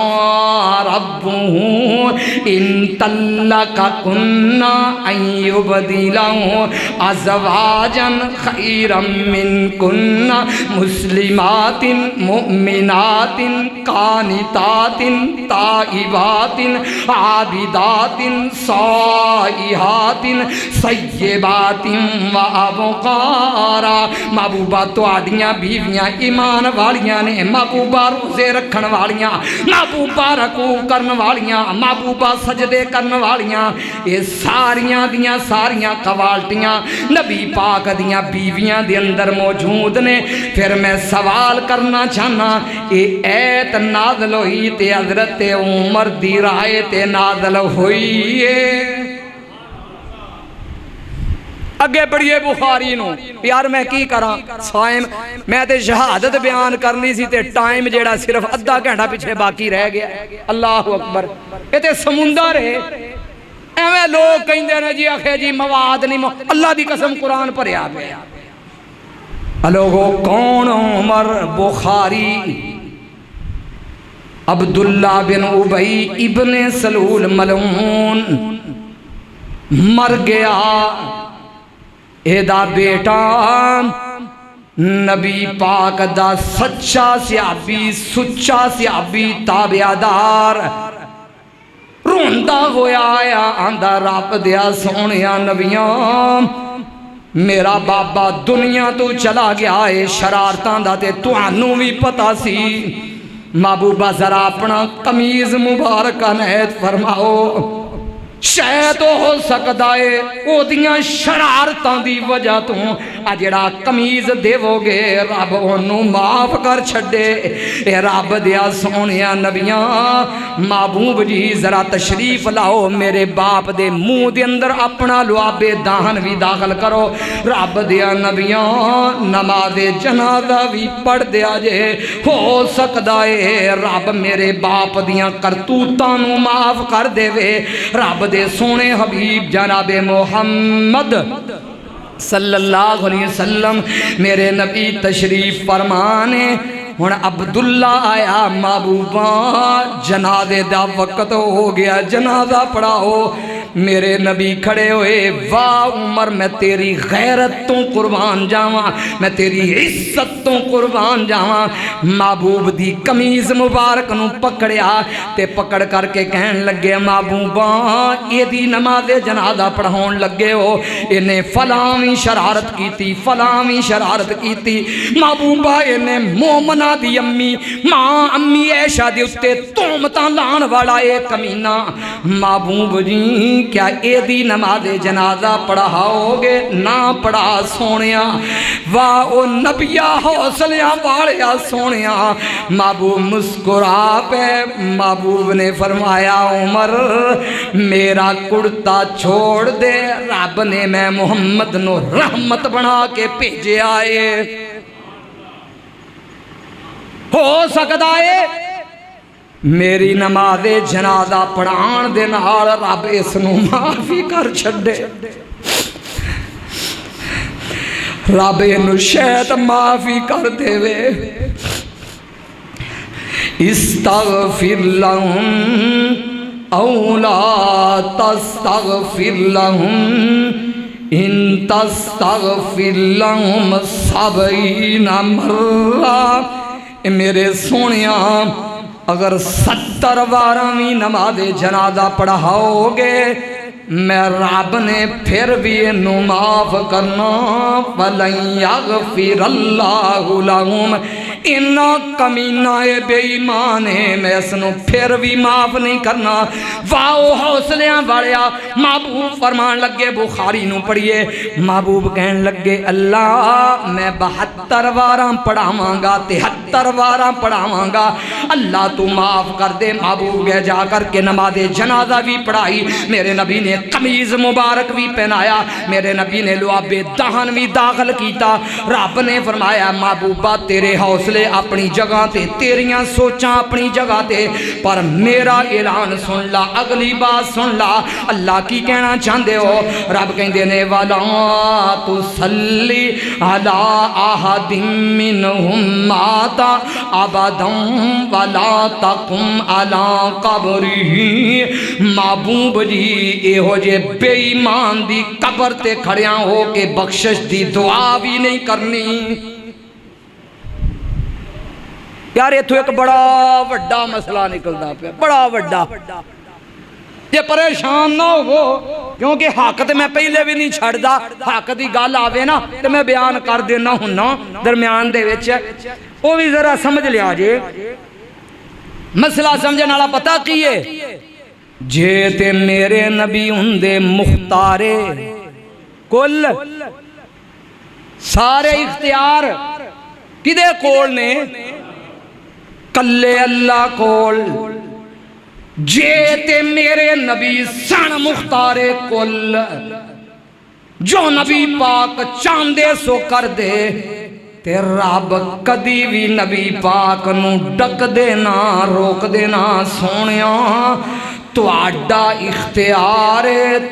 ربہوں ان طلقکن ان یبدلہو ازواجا خیرا منکن مسلمات مؤمنات قانتات تائبات عابدات صائحات سیبات و ابکارا۔ محبوبہ تواڈیاں بیویاں ایمان والیاں نے، محبوبہ روزے رکھن والیاں، محبوبہ رکوع کرن والیاں، محبوبہ سجدے کرن والیاں، یہ ساریاں دیاں ساریاں کوالٹیاں نبی پاک دیاں بیویاں دے اندر موجود نے۔ پھر میں سوال کرنا چاہنا، یہ ایت نازل ہوئی تے حضرت عمر دی رائے تے نازل ہوئی ہے۔ اگے بڑھیے بخاری نو، یار میں کی کراں سائم، میں تے شہادت بیان کرنی سی تے ٹائم جیڑا صرف ادھا گھنٹہ پیچھے باقی رہ گیا۔ اللہ اکبر، یہ تے سمندر ہے، ایویں لوگ کہندے نے جی آخے جی مواد نہیں، اللہ دی قسم قرآن پڑھیا پیا۔ لوگو کون عمر بخاری عبداللہ بن ابی ابن سلول ملعون مر گیا، ایدہ بیٹا نبی پاک دا سچا صحابی سچا صحابی تابعدار روندہ ہویا آیا آندہ رب دیا سونیا نبیاں میرا بابا دنیا تو چلا گیا ہے، شرارتاں دا تے تانوں بھی پتہ سی۔ محبوبہ ذرا اپنا قمیض مبارکہ نیت فرماؤ، شاید ہو سکتا ہے او دیاں شرارتاں دی وجہ تو جڑا قمیض دیو گے رب انہوں معاف کر چھڑے۔ اے رب دیا سونیا نبیاں محبوب جی ذرا تشریف لاؤ، میرے باپ دے منہ دے اندر اپنا لعاب دہن بھی داخل کرو۔ رب دیا نبیاں نماز جنازہ بھی پڑھ دیا جے، ہو سکتا ہے رب میرے باپ دیاں کرتوتاں نو معاف کر دے وے۔ رب دے سونے حبیب جناب محمد صلی اللہ علیہ وسلم میرے نبی تشریف فرمانے۔ ہن عبداللہ آیا، محبوبہ جنازے دا وقت ہو گیا، جنازہ پڑھاؤ۔ میرے نبی کھڑے ہوئے، واہ عمر میں تیری غیرت تو قربان جاواں، میں تیری عزت تو قربان جاواں۔ محبوب دی قمیض مبارک نو پکڑیا تے پکڑ کر کے کہن لگے محبوبہ یہ دی نماز جنازہ پڑھاؤن لگے ہو، انہیں فلاویں شرارت کیتی، فلاویں شرارت کیتی۔ محبوبہ انہیں مومنہ دی امی ماں امی عائشہ دی اتے تہمتاں لان والا اے کمینہ۔ محبوب جی کیا اے دی نماز جنازہ پڑھاؤ گے؟ نہ پڑھا سونیا۔ واہ او نبیہ حوصلیاں والیا سونیا۔ محبوب مسکرا پہ محبوب نے فرمایا عمر میرا کرتا چھوڑ دے، رب نے میں محمد نو رحمت بنا کے بھیجے آئے۔ ہو سکتا ہے میری نماز جنازہ پڑھان دے نال رب اس نو معافی کر چھڑے، رب انو شاید معافی کر دے وے۔ استغفر لہم او لا تستغفر لہم ان تستغفر لہم 70 مرہ۔ میرے سونیاں اگر 70 بارہویں نماز جنازہ پڑھاؤ گے میں رب نے پھر بھی انہوں معاف کرنا۔ وَلَن يَغْفِرَ اللَّهُ لَهُمْ انہا کمینہ بے ایمان ہے، میں اس نے پھر بھی معاف نہیں کرنا۔ واؤ حوصلیاں بڑھیا۔ محبوب فرمان لگے، بخاری نو پڑھئے، محبوب کہن لگے اللہ میں 72 بارہ پڑھاواں گا، 73 بارہ پڑھاواں گا، اللہ تو معاف کر دے۔ محبوب گئے جا کر کے نماز جنازہ بھی پڑھائی، میرے نبی نے قمیض مبارک بھی پہنایا، میرے نبی نے لعاب دہن بھی داخل کیتا۔ رب نے فرمایا محبوبہ تیرے حوصلے اپنی جگہ تے، تیریاں سوچاں اپنی جگہ تے، پر میرا اعلان سن لا، اگلی بات سن لا، اللہ کی کہنا چاہندے ہو؟ رب کہندے نے وَلَا تُصَلِّ عَلَىٰ أَحَدٍ مِّنْهُمْ مَاتَ أَبَدًا وَلَا تَقُمْ عَلَىٰ قَبْرِهِ۔ محبوب جی اے ہو جے بے ایمان دی قبر تے کھڑیاں ہو کے بخشش دی دعا بھی نہیں کرنی۔ یار یہ تو ایک بڑا وڈا مسئلہ نکلتا پیا، بڑا وڈا۔ یہ پریشان نہ ہو کیونکہ حق تے میں پہلے بھی نہیں چھڑ دا، حق دی گال آوے نا تے میں بیان کر دینا ہوں درمیان دے وچ، وہ بھی ذرا سمجھ لیا جے۔ مسئلہ سمجھنے والا پتہ کیے جے تے میرے نبی ہندے مختارے کل سارے اختیار کدے کول نے؟ کلے اللہ کول۔ جے تے میرے نبی سن مختارے کل، جو نبی پاک چاندے سو کر دے، تے رب کدی بھی نبی پاک نو ڈک دینا روک دینا۔ سونیاں تو آڈا اختیار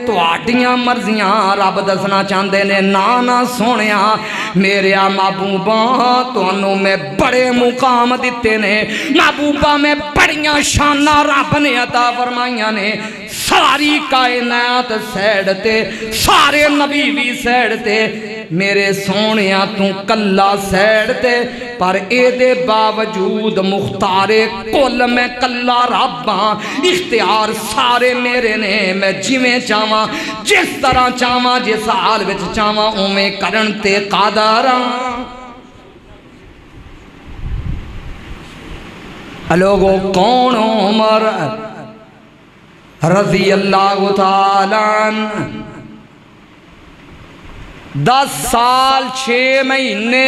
تو آڈیاں مرضیاں رب دسنا چاندے نے، نانا سونیاں میرے محبوباں تو انہوں میں بڑے مقام دیتے نے، محبوبہ میں بڑیاں شانہ رب نے عطا فرمائیاں نے۔ ساری کائنات سیڑتے، سارے نبی بھی سیڑتے، میرے سونیاں تو کلا سیڑ تے پر اے دے باوجود مختار کل میں کلا رباں اختیار سارے میرے نے میں جویں چاہواں جس طرح چاہواں جس حال وچ چاہواں اوویں کرن تے قادر ہاں لوگو کون عمر رضی اللہ تعالیٰ 10 سال 6 مہینے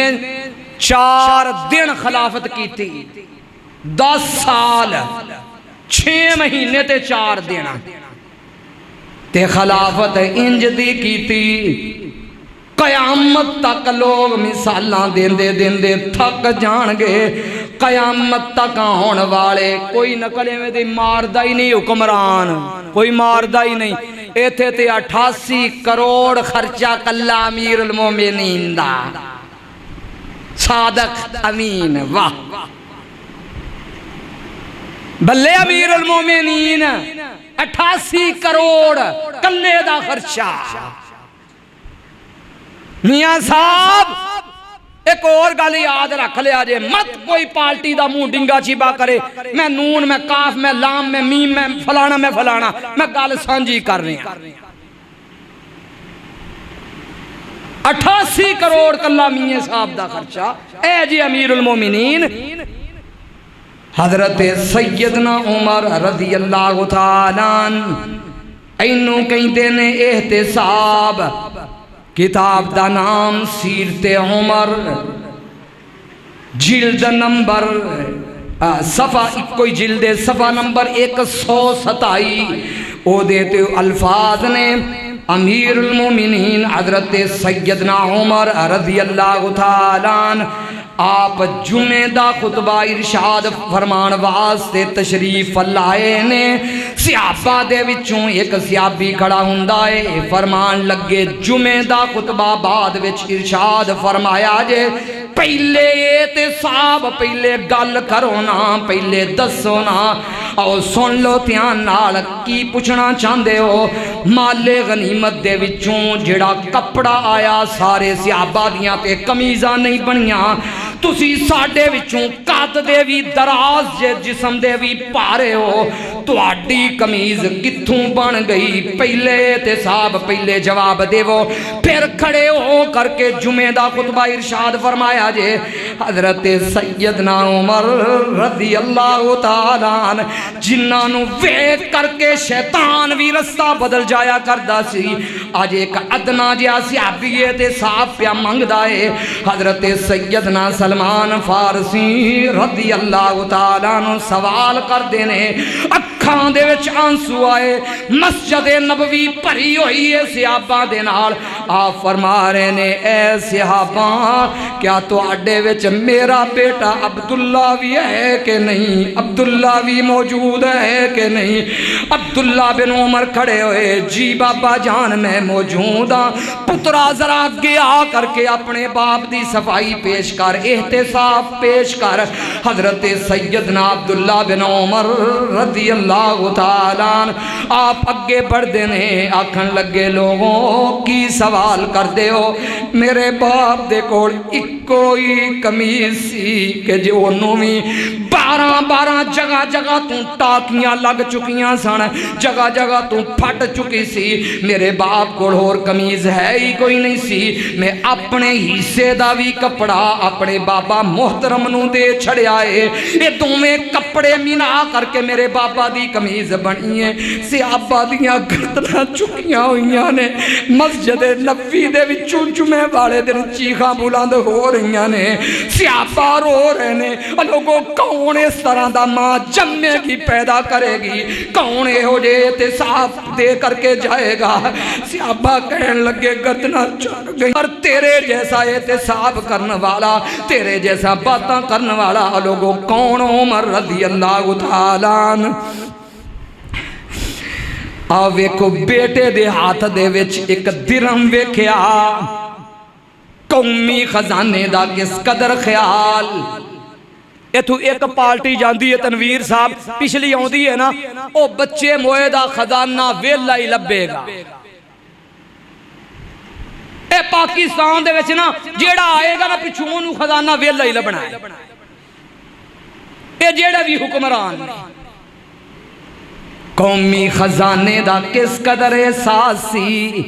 4 دن خلافت کی تھی 10 سال 6 مہینے تے 4 دن تے خلافت انج دی کی تھی قیامت تک لوگ مثالاں دیندے دیندے تھک جان گے قیامت تک آن والے کوئی نقلے میں دی ماردہ ہی نہیں حکمران کوئی ماردہ ہی نہیں ایتھے تے 88 کروڑ خرچہ کلا امیر المومنین دا صادق امین واہ بلے امیر المومنین 88 کروڑ کلے دا خرچہ میاں صاحب ایک اور گل یاد رکھ لیا جے مت کوئی پارٹی دا منہ ڈنگا چیبا کرے میں نون میں کاف میں لام میں میم میں فلانا میں گل سانجی کر رہے ہیں 88 کروڑ کلا میاں صاحب دا خرچہ اے جی امیر المومنین حضرت سیدنا عمر رضی اللہ تعالیٰ اینو کہتے نے احتساب کتاب دا نام سیرت عمر جلد نمبر صفحہ کوئی جلد صفحہ نمبر 127 او دیتے الفاظ نے امیر المومنین حضرت سیدنا عمر رضی اللہ تعالیٰ آپ جمعہ دا خطبہ ارشاد فرمان واسطے تشریف لائے نے صحابہ دے وچوں ایک صحابی کھڑا ہندائے فرمان لگے جمعہ دا خطبہ بعد وچ ارشاد فرمایا جے پہلے احتساب پہلے گل کرو نا پہلے دسو نا او سن لو دھیان نال کی پوچھنا چاہندے ہو مال غنیمت دے وچوں جڑا کپڑا آیا سارے صحابہ دیاں تے قمیضاں نہیں بنیاں تسی ساڈے وچوں قد دے وی دراز جے جسم دے وی پارے ہو تہاڈی قمیض کتھوں بن گئی پہلے احتساب پہلے جواب دیو پھر کھڑے ہو کر کے جمعہ دا خطبہ ارشاد فرمایا جے حضرت سیدنا عمر رضی اللہ تعالیٰ جنہاں نو ویکھ کر کے شیطان وی رستہ بدل جایا کردا سی آج ایک ادنا جہا صحابی احتساب پیا منگدا ہے حضرت سیدنا سلمان فارسی رضی اللہ تعالیٰ عنہ سوال کر دینے اکھاں دے وچ آنسو آئے مسجد نبوی بھری ہوئی ہے صحابہ دے نال آپ فرما رہے نے اے صحابہ کیا تو اڈے وچ میرا بیٹا عبداللہ بھی ہے کہ نہیں عبداللہ بھی موجود ہے کہ نہیں عبداللہ بن عمر کھڑے ہوئے جی بابا جان میں موجود ہاں پترا ذرا گیا کر کے اپنے باپ دی صفائی پیش کر احتساب پیش کر حضرت سیدنا عبداللہ بن عمر رضی اللہ تعالیٰ آپ اگے بڑھ دینے آکھن لگے لوگوں کی سوال کر دے ہو میرے باپ دے کوڑ کوئی قمیض سی کہ جو انہوں 12 جگہ جگہ تو ٹاکیاں لگ چکیاں سن جگہ جگہ تو پھٹ چکی سی میرے باپ کو اور قمیض ہے ہی کوئی نہیں سی میں اپنے حصے دا بھی کپڑا اپنے بابا محترم نو دے چھڑے آئے یہ دومیں کپڑے منا کر کے میرے بابا دی قمیض بنی ہے صحابہ دیاں گردنا چکیاں ہوئیاں نے مسجد نبوی دے وچوں جمعے والے دن چیخاں بلند ہو رہیاں نے صحابہ رو رہے نے لوگوں کون اس طرح دا ماں جمعے کی پیدا کرے گی کون ہو جے احتساب دے کر کے جائے گا صحابہ کہنے لگے گردنا چڑھ گئی اور تیرے جیسا احتساب کرنے والا تیرے جیسا باتاں کرنے والا لوگوں کون عمر رضی اللہ تعالیٰ ویکھو بیٹے دے ہاتھ دے وچ ایک درہم ویکھیا قومی خزانے دا کس قدر خیال ایتھو ایک پارٹی جاندی ہے تنویر صاحب پچھلی آندی ہے نا او بچے موئے دا خزانہ ویلا ہی لبے گا اے پاکستان دے وچ نا جیڑا آئے گا نا پچھوں انہوں خزانہ ویلا ہی لبنا ہے اے جیڑا بھی حکمران قومی خزانے دا کس قدر احساس سی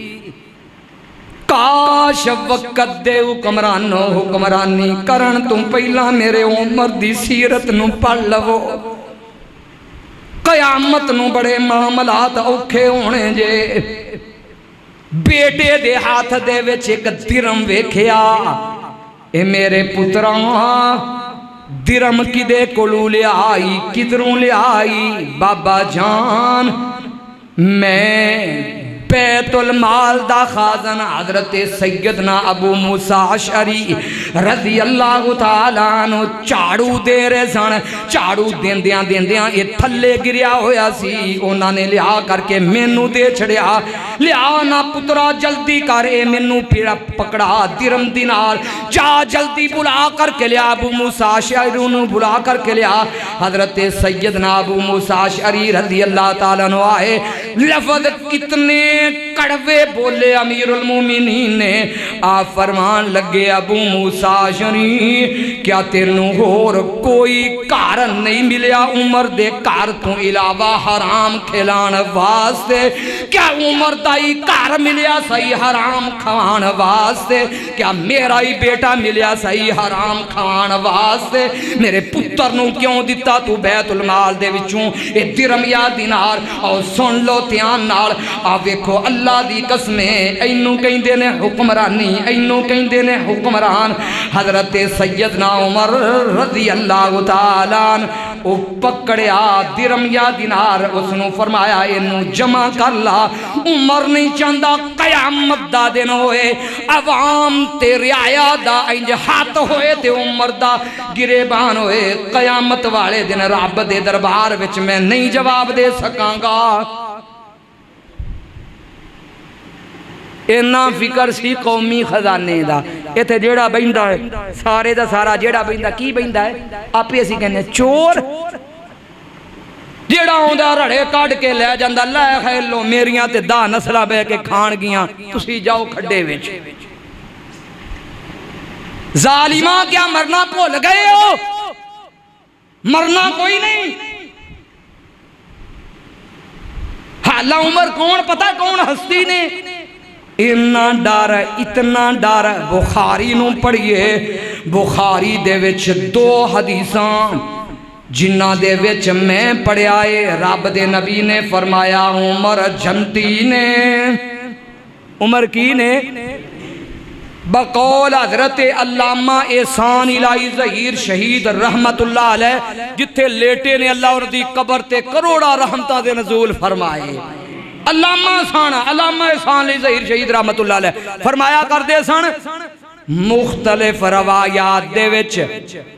کاش وقت دے حکمرانو حکمرانی کرن تم پہلا میرے عمر دی سیرت نو پڑھ لو قیامت نو بڑے معاملات اوکھے ہونے جے بیٹے دے ہاتھ دے وچ ایک درم ویکھیا اے میرے پتراں درم کدے کولو لے آئی کدروں لے آئی بابا جان میں بیت المال دا خازن حضرت سیدنا ابو موسیٰ اشعری رضی اللہ تعالیٰ عنہ چاڑو دے رہے سن چاڑو دیندیاں یہ تھلے گریا ہویا سی انہوں نے لیا کر کے مینو دے چھڑیا لیا نا پترا جلدی کر اے مینو پھر پکڑا درم دینار جا جلدی بلا کر کے لیا ابو موسیٰ اشعری انہوں بلا کر کے لیا حضرت سیدنا ابو موسیٰ اشعری رضی اللہ تعالیٰ عنہ آئے لفظ کتنے کڑوے بولے امیر المومنین نے آپ فرمان لگے ابو موسیٰ اشعری کیا تینوں اور کوئی کارن نہیں ملیا عمر دے کار تو علاوہ حرام کھلان واسطے کیا عمر دائی کار ملیا صحیح حرام کھوان واسطے کیا میرا ہی بیٹا ملیا صحیح حرام کھوان واسطے میرے پتر نو کیوں دیتا تو بیت المال دے وچوں اے درم یا دینار اور سن لو تیان نال آویکھو اللہ دی قسمیں اینو کہیں دینے حکمرانی اینو کہیں دینے حکمران حضرت سیدنا عمر رضی اللہ تعالیٰ او پکڑیا درم یا دینار اس نو فرمایا اینو جمع کر لا عمر نہیں چاندہ قیامت دا دن ہوئے عوام تے رعایا دا انج ہاتھ ہوئے تے عمر دا گریبان ہوئے قیامت والے دن رب دے دربار وچ میں نہیں جواب دے سکاں گا اینا فکر سی قومی خزانے دا یہ تے جیڑا بہندہ ہے سارے دا سارا جیڑا بہندہ کی بہندہ ہے آپ ہی ایسی کہنے چور جیڑا ہوندہ رڑے کاٹ کے لے جاندہ لے خیلو میریاں تے دا نسلہ بے کے کھان گیاں تسی جاؤ کھڑے وچ ظالمہ کیا مرنا بھول گئے ہو مرنا کوئی نہیں حالہ عمر کون پتہ کون ہستی نے اتنا ڈر بخاری نو پڑھئے بخاری دے وچ دو حدیثاں جنہ دے وچ میں پڑھائے رب دے نبی نے فرمایا عمر جنتی نے عمر کی نے بقول حضرت علامہ احسان الہی ظہیر شہید رحمت اللہ علیہ جتھے لیٹے نے اللہ اور دی قبر تے کروڑا رحمتہ دے نزول فرمائے علامہ احسان علی ظہیر شہید رحمت اللہ علیہ فرمایا کر دے سن مختلف روایات دے وچ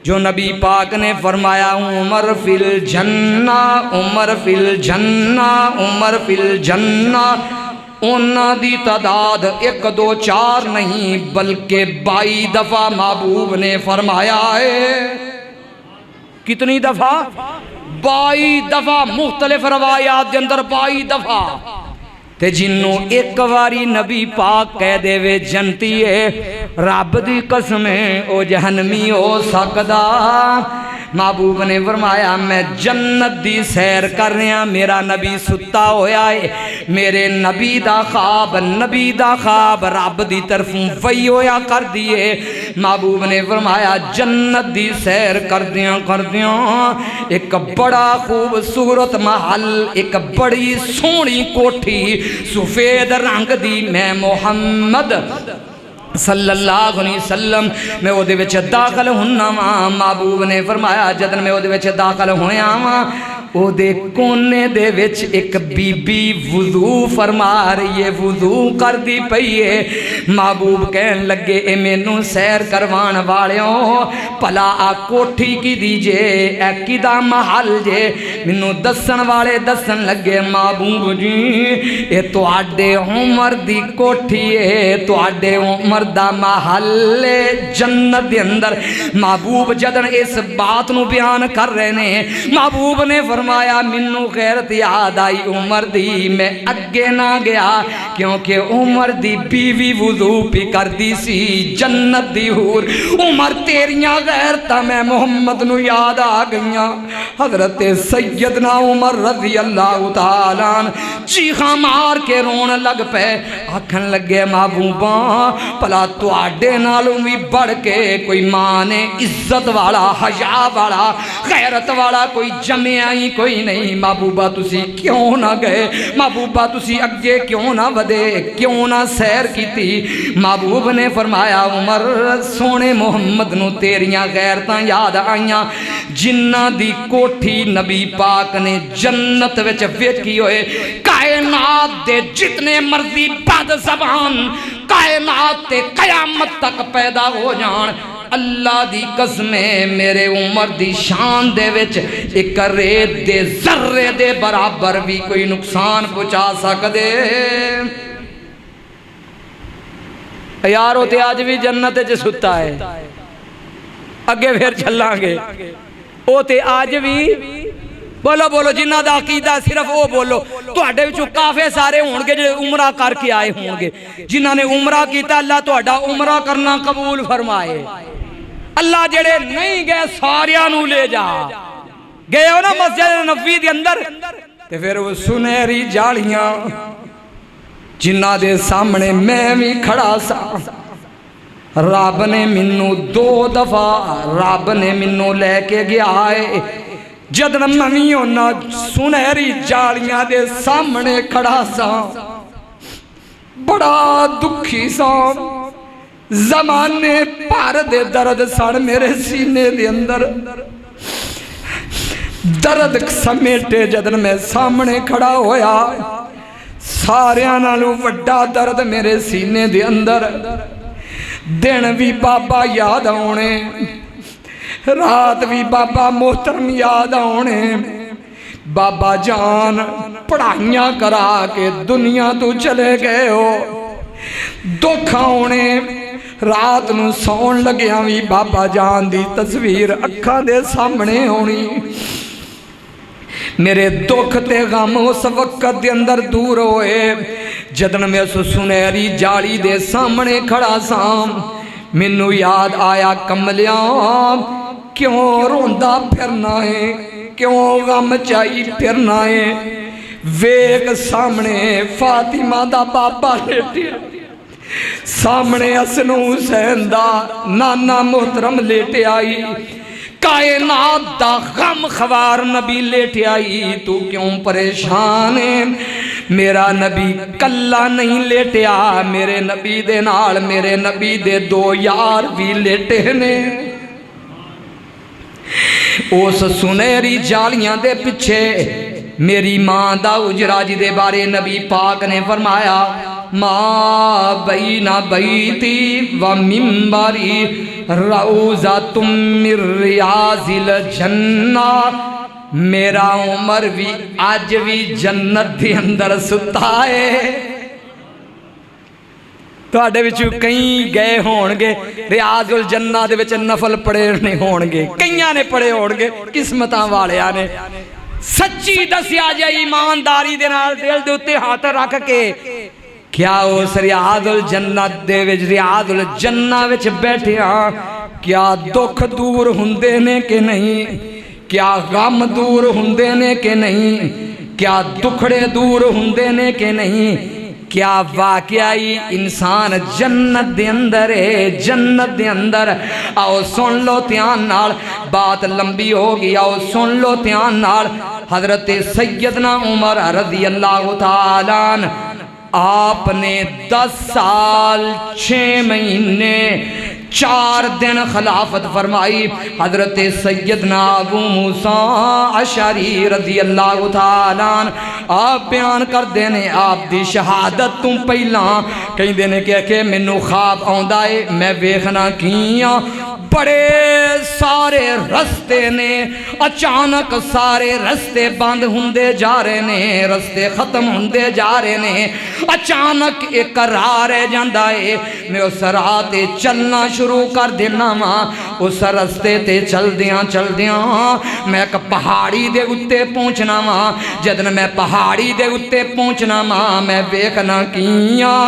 جو نبی پاک نے فرمایا عمر فی الجنہ عمر فی الجنہ عمر فی الجنہ انہاں دی تعداد 1 2 4 نہیں بلکہ 22 دفعہ محبوب نے فرمایا ہے کتنی دفعہ 22 دفعہ مختلف روایات دے اندر 22 دفعہ تے جنوں ایک واری نبی پاک کہہ دے وے جنتی ہے رب دی قسمیں او جہنمی ہو سکدا محبوب نے فرمایا میں جنت دی سیر کر رہا میرا نبی ستا ہویا ہے میرے نبی دا خواب رب دی طرفوں وہی ہویا کر دیئے محبوب نے فرمایا جنت دی سیر کر دیاں ایک بڑا خوبصورت محل ایک بڑی سونی کوٹھی سفید رنگ دی میں محمد صلی اللہ علیہ وسلم میں وہ دے وچ داخل ہونا ماں محبوب نے فرمایا جدن میں وہ دے وچ داخل ہویا ماں وہ دے کونے دے وچ ایک بی بی وضو فرما رہی ہے وضو کر دی پئیے محبوب کہن لگے اے مینوں سیر کروان والیوں پلا آ کوٹھی کی دیجے اے کدا محل جے مینوں دسن والے دسن لگے محبوب جی اے تواڈے عمر دی کوٹھی ہے تواڈے عمر دا محل جنت دے اندر محبوب جدن اس بات نو بیان کر رہے نے محبوب نے فرمایا مینوں غیرت یاد آئی عمر دی، میں اگے نہ گیا کیونکہ عمر دی بیوی وضو پی کر دی سی جنت دی حور۔ عمر تیریاں غیرتاں میں محمد نو یاد آ گئیاں۔ حضرت سیدنا عمر رضی اللہ تعالیٰ عنہ چیخاں مار کے رون لگ پے، آکھن لگے محبوباں پلا تواڈے نالوں وی بڑھ کے کوئی ماں نے عزت والا حیا والا غیرت والا کوئی جمعہ ہی کوئی نہیں۔ محبوبہ تسی کیوں نہ گئے، محبوبہ تسی اگے کیوں نہ ودے، کیوں نہ سیر کیتی؟ محبوب نے فرمایا عمر سونے محمد نو تیریاں غیرتاں یاد آئیاں جنہ دی کوٹھی نبی پاک نے جنت وچ ویکھی ہوئے۔ کائنات دے جتنے مرضی بد زبان کائنات تے قیامت تک پیدا ہو جان، اللہ دی قسمیں میرے عمر دی شان دے وچ ایک ریت دے ذرے دے برابر بھی کوئی نقصان پہنچا سکدے۔ یارو تے آج بھی جنت وچ ستا ہے، اگے پھر چلاں گے۔ او تے آج بھی بولو بولو جنہ دا عقیدہ صرف وہ بولو۔ تواڈے وچوں کافی سارے ہون گے جڑے عمرہ کر کے آئے ہون گے، جنہاں نے عمرہ کیتا اللہ تواڈا عمرہ کرنا قبول فرمائے۔ اللہ جڑے نہیں گئے ساریاں نو لے جا، گئے ہو نا مسجد نبوی دے اندر تے پھر وہ سنہری جالیاں جنہ دے سامنے میں بھی کھڑا سا، رب نے منو 2 دفعہ رب نے منو لے کے گیا ہے، جدن میں ہونا سنہری جالیاں دے سامنے کھڑا سا، بڑا دکھی سا، زمانے پار دے درد سن میرے سینے دے اندر، درد سمیٹے جدن میں سامنے کھڑا ہویا، ساریاں نالوں وڈا درد میرے سینے دے اندر، دن بھی بابا یاد آنے، رات بھی بابا محترم یاد آنے، بابا جان پڑھائیاں کرا کے دنیا تو چلے گئے ہو، دکھ آنے، رات نو سون لگیاں بھی بابا جان دی تصویر اکھاں دے سامنے ہونی۔ میرے دکھ تے غم اس وقت دے اندر دور ہوئے جدن میں سنہری جالی دے سامنے کھڑا سام، منو یاد آیا کملیاں کیوں روندہ پھرنا ہے، کیوں غم چائی پھرنا ہے؟ ویک سامنے فاطمہ دا بابا لیٹے، سامنے حسن حسین دا نانا محترم لیٹے آئی، کائنات دا غم خوار نبی لیٹے آئی، تو کیوں پریشان ہے؟ میرا نبی کلا نہیں لیٹیا، میرے نبی دے نال میرے نبی دے 2 یار بھی لیٹے نے۔ اس سنہری جالیاں دے پچھے میری ماں دا اجرا جی دے بارے نبی پاک نے فرمایا، ما بین بیتی و منبری روضۃ من ریاض الجنہ، میرا عمر بھی آج بھی جنت دے اندر ستا ہے۔ تو آڈے وچوں کئی گئے ہونگے ریاض الجنہ دے وچ نفل پڑے نہیں ہونگے، کئیاں نے پڑے ہونگے قسمتاں والے آنے۔ سچی دسیا جائے ایمانداری دے نال دل دے اتے ہاتھ رکھ کے، کیا اس ریاض الجنہ دے وچ ریاض الجنہ وچ بیٹھے ہاں، کیا دکھ دور ہوندے نے کہ نہیں؟ کیا غم دور ہوندے نے کہ نہیں؟ کیا دکھڑے دور ہوندے نے کہ نہیں؟ کیا واقعی انسان جنت دے اندر ہے؟ جنت دے اندر آؤ سن لو دھیان نال، بات لمبی ہوگی، آؤ سن لو دھیان نال۔ حضرت سیدنا عمر رضی اللہ تعالیٰ عنہ آپ نے 10 سال 6 مہینے 4 دن خلافت فرمائی۔ حضرت سیدنا ابو موسیٰ اشعری رضی اللہ تعالیٰ عنہ آپ بیان کر دینے آپ دی شہادت تم پہلا کہیں دینے کہ مینوں خواب آندا ہے، میں ویکھنا کیاں بڑے سارے رستے نے اچانک سارے رستے بند ہوندے جا رہے نے رستے ختم ہوندے جا رہے نے اچانک ایک راہ رہ جاندا ہے میں اس راہ تے چلنا شروع کر دینا وا اس رستے تے چلدیاں میں ایک پہاڑی دے اتے پہنچنا وا جدن میں پہاڑی دے اتے پہنچنا وا میں ویکھنا کیاں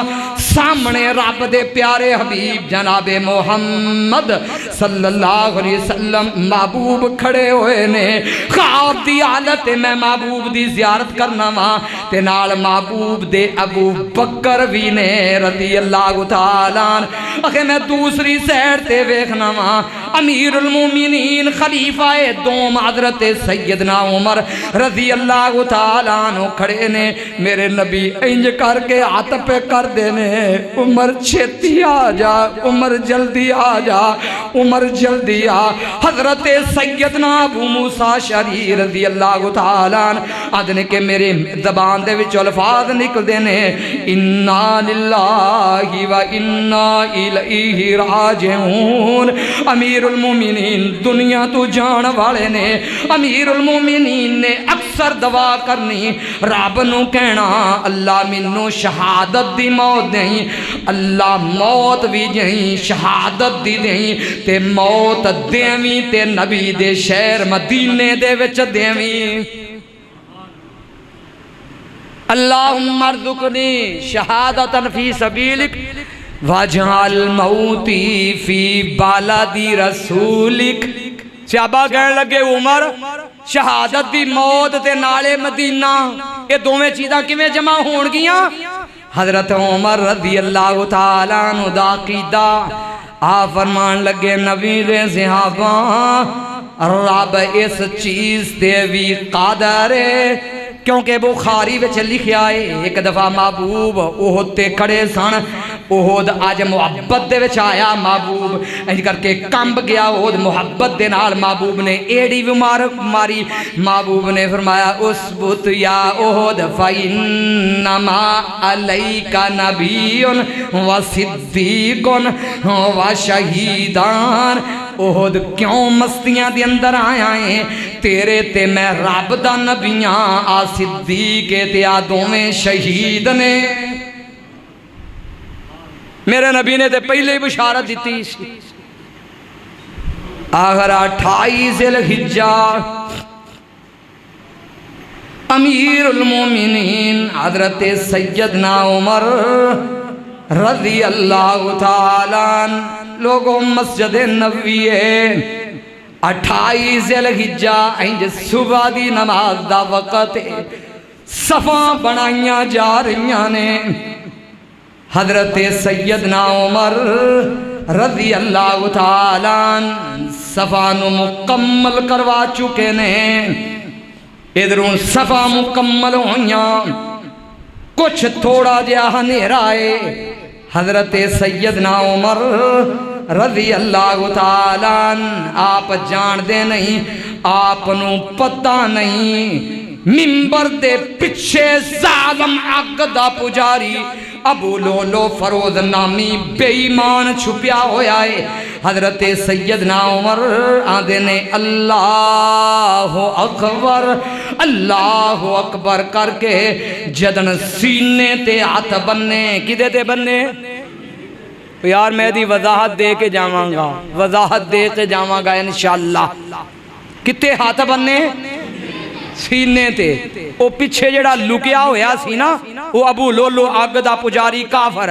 سامنے رب دے پیارے حبیب جناب محمد صلی اللہ علیہ وسلم محبوب کھڑے ہوئے نے خواب دی حالت میں محبوب دی زیارت کرنا وا تے نال محبوب دے ابو بکر بھی نے رضی اللہ تعالیٰ اکھے میں دوسری سیڈ تے ویکھنا وا امیر المومنین خلیفہ دوم حضرت سیدنا عمر رضی اللہ تعالیٰ عنہ کھڑے نے میرے نبی انج کر کے ہاتھ پہ کر دینے عمر چھتی آ جا عمر جلدی آ جا عمر جلدی آ حضرت سیدنا ابو موسیٰ شری رضی اللہ تعالیٰ عنہ کہ میرے زبان دے وچ الفاظ نکل دینے انا للہ و انا الیہ راجعون امیر المومنین دنیا تو جان والے نے امیر المومنین نے اکثر دعا کرنی رب نو کہنا اللہ منو شہادت دی موت دیں اللہ موت بھی دیں شہادت دی دیں تے موت دیویں تے نبی دے شہر مدینے دے وچ دیویں اللہم ارزقنی شہادتا فی سبیلک واجعل موتی فی بالادی رسولک صحابہ کہنے لگے عمر شہادت دی موت تے نالے مدینہ یہ دوویں چیزاں کیویں جمع ہون گیاں حضرت عمر رضی اللہ تعالیٰ عنہ دا عقیدہ آپ فرمان لگے نبی دے صحابہ رب اس چیز تے بھی قادر ہے کیونکہ بخاری وچ لکھیا ہے ایک دفعہ محبوب احد تے کھڑے سن احد آج محبت دے وچ آیا محبوب انج کر کے کمب گیا احد محبت دے نال محبوب نے ایڑی بھی ماری محبوب نے فرمایا اسبت یا احد فإنما علیک نبی و صدیق و شہیدان احد کیوں مستیاں دی اندر آیا ہیں تیرے تے میں رب دا نبیاں آ صدیق تے آ دوویں شہید نے میرے نبی نے تے پہلے ہی بشارت دیتی آخر 28 ذی الحجہ امیر المومنین حضرت سیدنا عمر رضی اللہ تعالیٰ لوگوں مسجد نبوی 28 ذی الحجہ انج صبح دی نماز دا وقت صفاں بنائیاں جا رہیاں نے حضرت سیدنا عمر رضی اللہ تعالیٰ صفاں نو مکمل کروا چکے نے ادھروں صفاں مکمل ہویاں کچھ تھوڑا جہا ہنیرا ہے حضرت سیدنا عمر رضی اللہ تعالیٰ آپ جان دے نہیں آپ نو پتہ نہیں منبر دے پچھے ظالم اگ دا پجاری ابو لولو فروز نامی بے ایمان چھپیا ہویا ہے حضرت سیدنا عمر آدھے نے اللہ اکبر کر کے جدن سینے تے ہاتھ بننے کدے تے بننے یار میں دی وضاحت دے کے جاواں گا وضاحت دے کے جاواں گا انشاءاللہ کتے ہاتھ بننے سینے تے او پیچھے جڑا لکیا ہویا سی نا او ابو لولو اگ دا پجاری کافر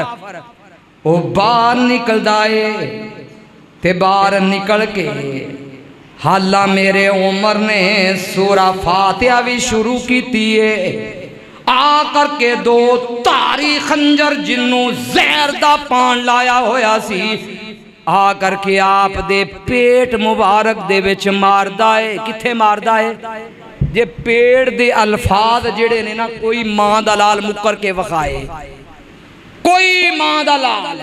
او باہر نکل دائے تے باہر نکل کے حالہ میرے عمر نے سورہ فاتحہ بھی شروع کی تیئے آ کر کے دو تاری خنجر جنوں زہر دا پان لایا ہویا سی آ کر کے آپ دے پیٹ مبارک دے وچ مار دائے کتھے مار دائے جے پیڑ دے الفاظ جڑے نے نا کوئی ماں دلال مکر کے وخائے کوئی ماں دلال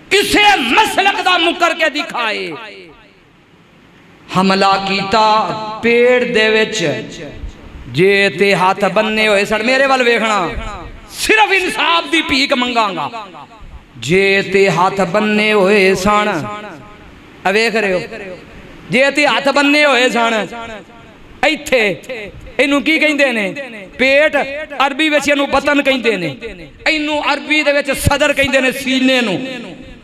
کسے مسلک دا مکر کے دکھائے حملہ کیتا پیڑ دے وچ جے تے ہاتھ بننے ہوئے سڑ میرے وال ویکھنا صرف انصاف دی پیک منگاں گا جے تے ہاتھ بننے ہوئے سن جے تے ہاتھ بننے ہوئے سن میرے وال ویکھنا صرف انصاف دی پیک منگاں گا جے تے ہاتھ بننے ہوئے سن میرے وال ویکھنا صرف انصاف دی پیک منگاں گا جے تے ہاتھ بننے ہوئے سن میرے وال ویکھنا صرف انصاف دی پیک منگاں گا ویکھ رہے ہو جے تے ہاتھ بننے ہوئے سن ایتھے اینو کی کہندے نے پیٹ عربی وچ اینو بطن کہندے نے اینو عربی دے وچ صدر کہندے نے سینے نو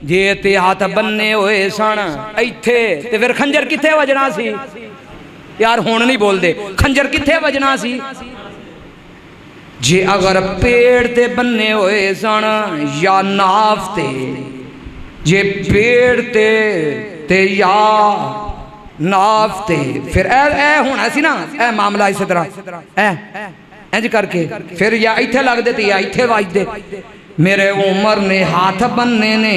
جے تے ہاتھ بننے ہوئے سن ایتھے تے پھر خنجر کتھے وجنا سی یار ہون نہیں بول دے خنجر کتھے وجنا سی جے اگر پیڑ تے بننے ہوئے سن یا ناف تے جے پیڑ تے یا ناف تے پھر اے ہونا سی نا اے معاملہ اس طرح انج کر کے پھر یا ایتھے لگ دے تے یا ایتھے واج دے میرے عمر نے ہاتھ بننے نے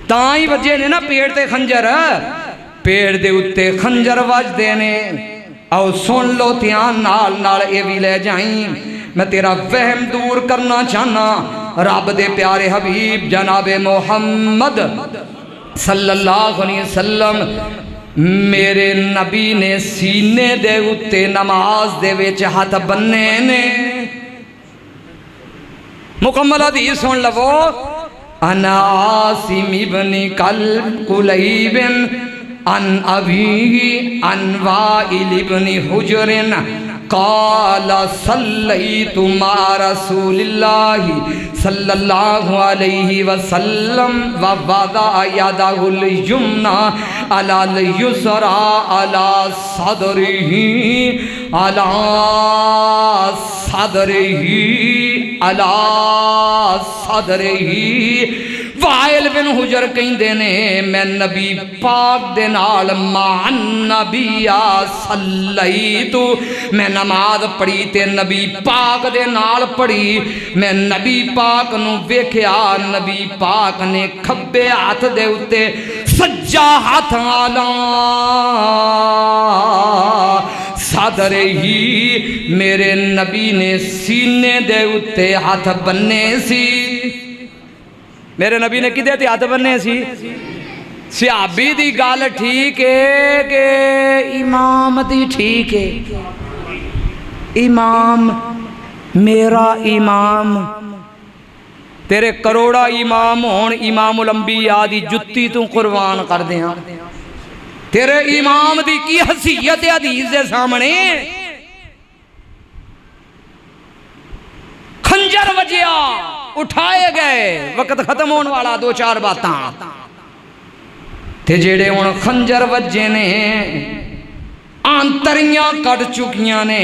تاں ہی وجے نے نا پیڑ تے خنجر پیڑ دے اتے خنجر وج دے نے او سن لو تیان نال اے بھی لے جائیں میں تیرا وہم دور کرنا چاہنا رب دے پیارے حبیب جناب محمد صلی اللہ علیہ وسلم میرے نبی نے سینے دے اتے نماز دے وچ ہاتھ بننے نے مکمل حدیث سن لو انا عاصم ابن کلیب عن ابی عن وائل ابن حجر قال صلیت مع رسول اللہ صلی اللہ علیہ وسلم ووضع یدہ الیمنی علی الیسری علی صدرہ وائل بن حجر کہندے نے میں نبی پاک دے نال مع النبی صلیتو میں نماز پڑھی تے نبی پاک دے نال پڑھی میں نبی پاک نو ویکھیا نبی پاک نے کھبے ہاتھ دے اتے سجا ہاتھ آلا صدر ہی میرے نبی نے سینے دے اتے ہاتھ بننے سی میرے نبی نے کدے تے ہاتھ بننے سی صحابی دی گال ٹھیک ہے کہ امام دی ٹھیک ہے امام میرا امام تیرے کروڑا امام ہون امام الانبیاء دی جتی تو قربان کر دیا تیرے امام دی کی حیثیت حدیث دے سامنے خنجر وجیا اٹھائے گئے وقت ختم ہونے والا دو چار باتاں تے جیڑے ان خنجر وجے نے آنتریاں کٹ چکیاں نے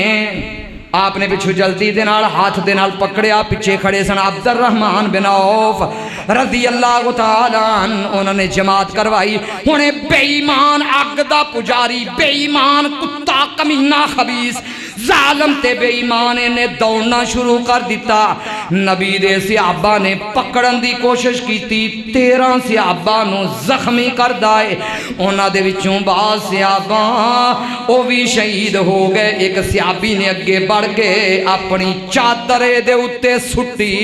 آپ نے پچھو جلدی دے نال ہاتھ دے نال پکڑیا پچھے کھڑے سن عبد الرحمن بن عوف رضی اللہ تعالیٰ عنہ انہوں نے جماعت کروائی انہیں بے ایمان اگ دا پجاری بے ایمان کتا کمینہ خبیث ظالم تے بے ایمانے نے دوڑنا شروع کر دیتا نبی دے صحابہ نے پکڑن دی کوشش کی تھی 13 صحابہ نو زخمی کر دائے انہاں دے وچوں بعض صحابہ او بھی شہید ہو گئے ایک صحابی نے اگے بڑھ کے اپنی چادرے دے اتے سٹی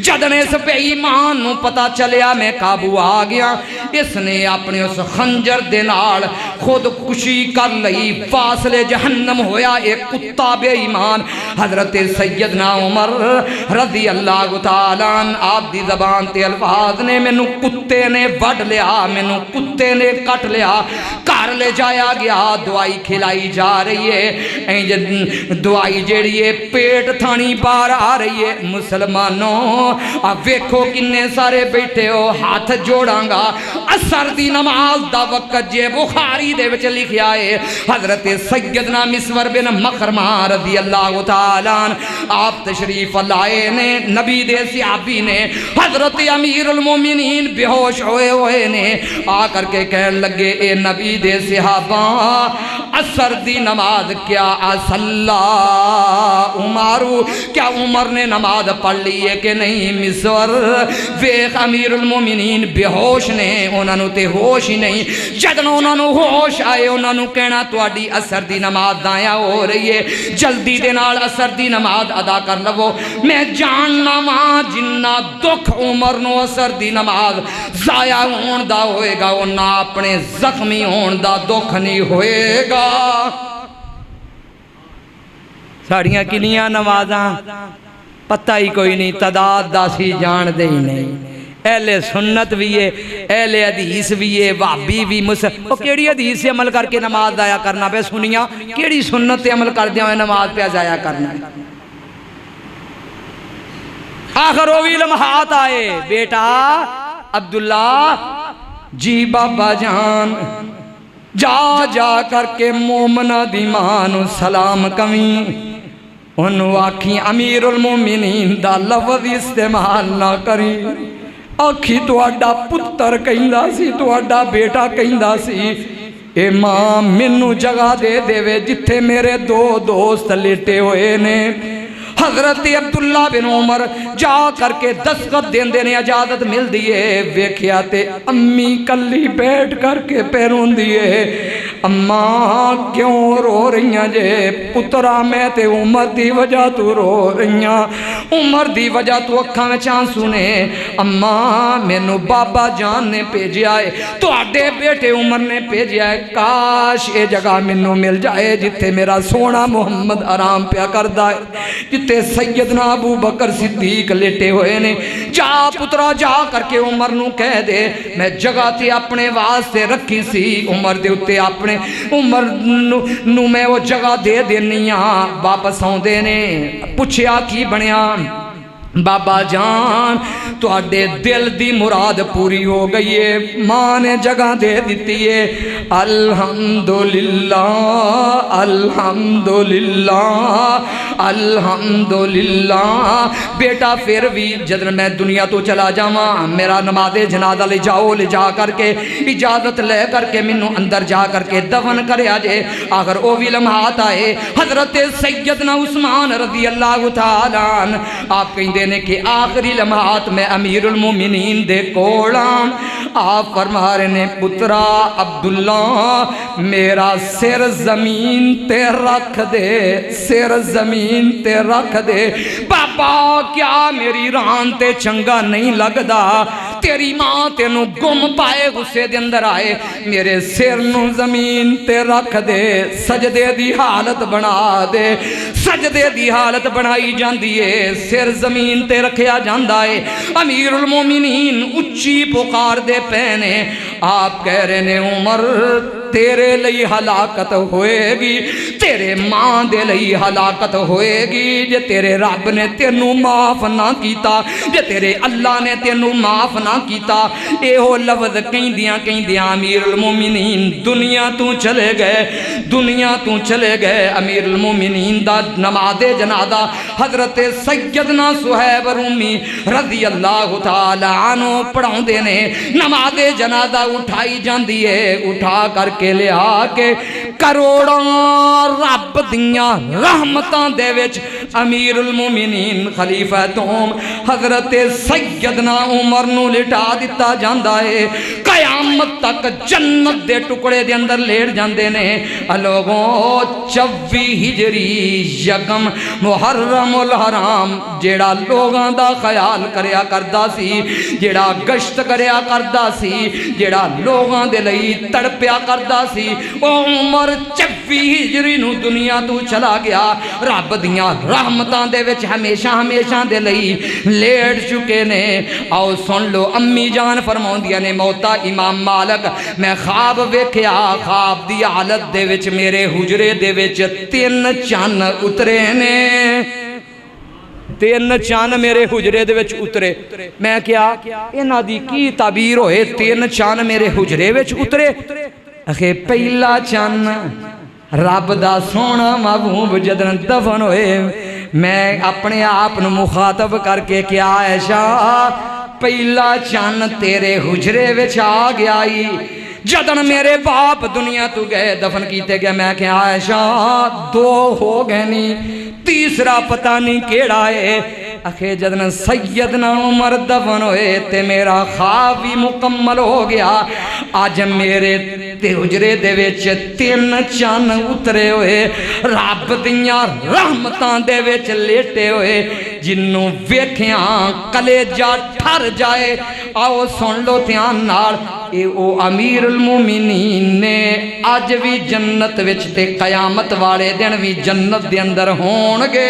جدنے اس بے ایمان نو پتا چلیا میں قابو آ گیا اس نے اپنے اس خنجر دے نال خود کشی کر لئی فاصلے جہنم ہویا ایک کتا بے ایمان حضرت سیدنا عمر رضی اللہ تعالیٰ عنہ آپ دی زبان تے الفاظ نے میں نو کتے نے وڈ لیا میں نو کتے نے کٹ لیا کار لے جایا گیا دعائی کھلائی جا رہی ہے دعائی جیڑی ہے پیٹ تھانی بار آ رہی ہے مسلمانوں اب ویکھو کنے سارے بیٹھے ہو ہاتھ جوڑاں گا اثر دی نماز دا وقت جے بخاری دے وچ لکھیا ہے حضرت سیدنا مسور بن مخرمہ رضی اللہ تعالیٰ آپ تشریف لائے نے نبی دے صحابی نے حضرت امیر المومنین بے ہوش ہوئے نے آ کر کے کہنے لگے اے نبی دے صحابہ اثر دی نماز کیا اصلا عمارو کیا عمر نے نماز پڑھ لی ہے کہ نہیں مسور ویخ امیر المومنین بے ہوش نے انہوں نے تے ہوش ہی نہیں جدن انہوں نے ہوش آئے انہوں نے کہنا تواڈی اثر دی نماز دایا ہو رہی ہے جلدی دے نال اثر دی نماز ادا کر لو میں جاننا ماں جنہ دکھ عمر نو اثر دی نماز ضائع ہون دا ہوئے گا انہا اپنے زخمی ہون دا دکھ نہیں ہوئے گا ساڑیاں کنیاں نمازاں پتہ ہی کوئی نہیں تعداد دا سی جان دے ہی نہیں اہل سنت بھی ہے، اہل حدیث بھی ہے، وہابی بھی وہ کیڑی حدیث سے عمل کر کے نماز ضائع کرنا پہ سنیا، کیڑی سنت سے عمل کر دیا ہوئے نماز پہ ضائع کرنا ہے۔ آخر وہ بھی لمحات آئے، بیٹا عبداللہ جی بابا جان جا جا کر کے مومنہ دی ماں سلام کمی، انہوں آکھی امیر المومنین دا لفظ استعمال نہ کری، آکھی تو اڈا پتر کہندہ سی، تو اڈا بیٹا کہندہ سی، اے ماں منو جگہ دے دے وے جتھے میرے دو دوست لیٹے ہوئے نے۔ حضرت عبداللہ بن عمر جا کر کے دستخط دین دینے اجازت مل دیئے، ویکھیا تے امی کلی بیٹھ کر کے پیرون دیئے، اماں کیوں رو رہیاں جے؟ پترا میں تے عمر دی وجہ تو رو رہیاں، عمر دی وجہ تو اکھاں میں چاند سنے، اماں مینو بابا جان نے پیجے آئے، تو آڈے بیٹے عمر نے پیجے آئے، کاش اے جگہ منو مل جائے جتے میرا سونا محمد آرام پیا کر دائے، جتے سیدنا ابو بکر صدیق لیٹے ہوئے نے۔ جا پترا جا کر کے عمر نو کہہ دے میں جگہ تے اپنے واسطے رکھی سی، عمر دے اتے اپنے عمر نو میں وہ جگہ دے دینیاں، واپس آؤں دینے پوچھیا کی بنیا؟ بابا جان تو آڈے دل دی مراد پوری ہو گئی ہے، ماں نے جگہ دے دیتی ہے، الحمدللہ الحمدللہ الحمدللہ۔ بیٹا پھر بھی جدن میں دنیا تو چلا جاواں میرا نماز جنازہ لے جاؤ، لے جا کر کے اجازت لے کر کے منو اندر جا کر کے دفن کرے آجے۔ آخر او بھی لمحات آئے، حضرت سیدنا عثمان رضی اللہ تعالیٰ عنہ آپ کہیں دینے کہ آخری لمحات میں امیر المومنین دے کوڑاں آپ فرما رہے نے، پترا عبداللہ میرا سر زمین تے رکھ دے، سر زمین تے رکھ دے، بابا کیا میری ران تے چنگا نہیں لگدا؟ تیری ماں تینوں گم پائے غصے دے اندر آئے، میرے سر نو زمین تے رکھ دے، سجدے دی حالت بنا دے، سجدے دی حالت بنائی جاندی ہے، سر زمین تے رکھیا جاندہ ہے۔ امیر المومنین اچھی پکار دے پہنے، آپ کہہ رہے نے عمر تیرے لئی ہلاکت ہوئے گی، تیرے ماں دے لئی ہلاکت ہوئے گی، جے تیرے رب نے تینوں معاف نہ کیتا، جے تیرے اللہ نے تینوں معاف نہ کیتا۔ اے ہو لفظ کہیں دیاں امیر المومنین دنیا تو چلے گئے، دنیا تو چلے گئے۔ امیر المومنین دا نماز جنازہ حضرت سیدنا صہیب رومی رضی اللہ تعالیٰ عنہ پڑھاؤں دینے، نماز جنازہ اٹھائی جاندی ہے، اٹھا کر کے لے آکے کروڑاں رب دیاں رحمتاں دے وچ امیر المومنین خلیفہ دوم حضرت سیدنا عمر نو لٹا دیتا جاندہ ہے، قیامت تک جنت دے ٹکڑے دے اندر لیٹ جاندے نے۔ لوگوں 24 ہجری یکم محرم الحرام جیڑا لوگاں دا خیال کریا کردا سی، جیڑا گشت کریا کردا سی، جیڑا لوگاں دے لئی تڑپیا کردا سی، او عمر 24 ہجری نو دنیا تو چلا گیا، رب دیاں رحمتاں دے وچ ہمیشہ دے لئی لیٹ چکے نے۔ آؤ سن لو امی جان فرماؤندیاں نے، موتا امام مالک میں خواب ویکھیا، خواب دی حالت دے وچ میرے حجرے دے وچ 3 چن اترے نے، 3 چن میرے حجرے دے وچ اترے۔ میں کیا انہاں دی کی تعبیر ہوئے 3 چن میرے حجرے وچ اترے؟ اکھے پہلا چن رب دا سونا محبوب جدن دفن ہوئے، میں اپنے آپ نو مخاطب کر کے کیا عائشہ پہلا چن تیرے حجرے وچ آ گیا ہی، جدن میرے باپ دنیا تو گئے دفن کیتے گئے، میں کیا عائشہ 2 ہو گئے نہیں، تیسرا پتہ نہیں کیڑا ہے۔ اکھے جدن سیدنا عمر دفن ہوئے تے میرا خواب بھی مکمل ہو گیا، آج میرے تے حجرے دے وچ 3 چن اترے ہوئے، رب دیاں رحمتاں دے وچ لیٹے ہوئے، جنوں ویکھیاں کلیجہ ٹھر جائے۔ آؤ سن لو دھیان نال، اے او امیر المومنین نے آج بھی جنت وچ تے قیامت والے دن بھی جنت دے اندر ہون گے۔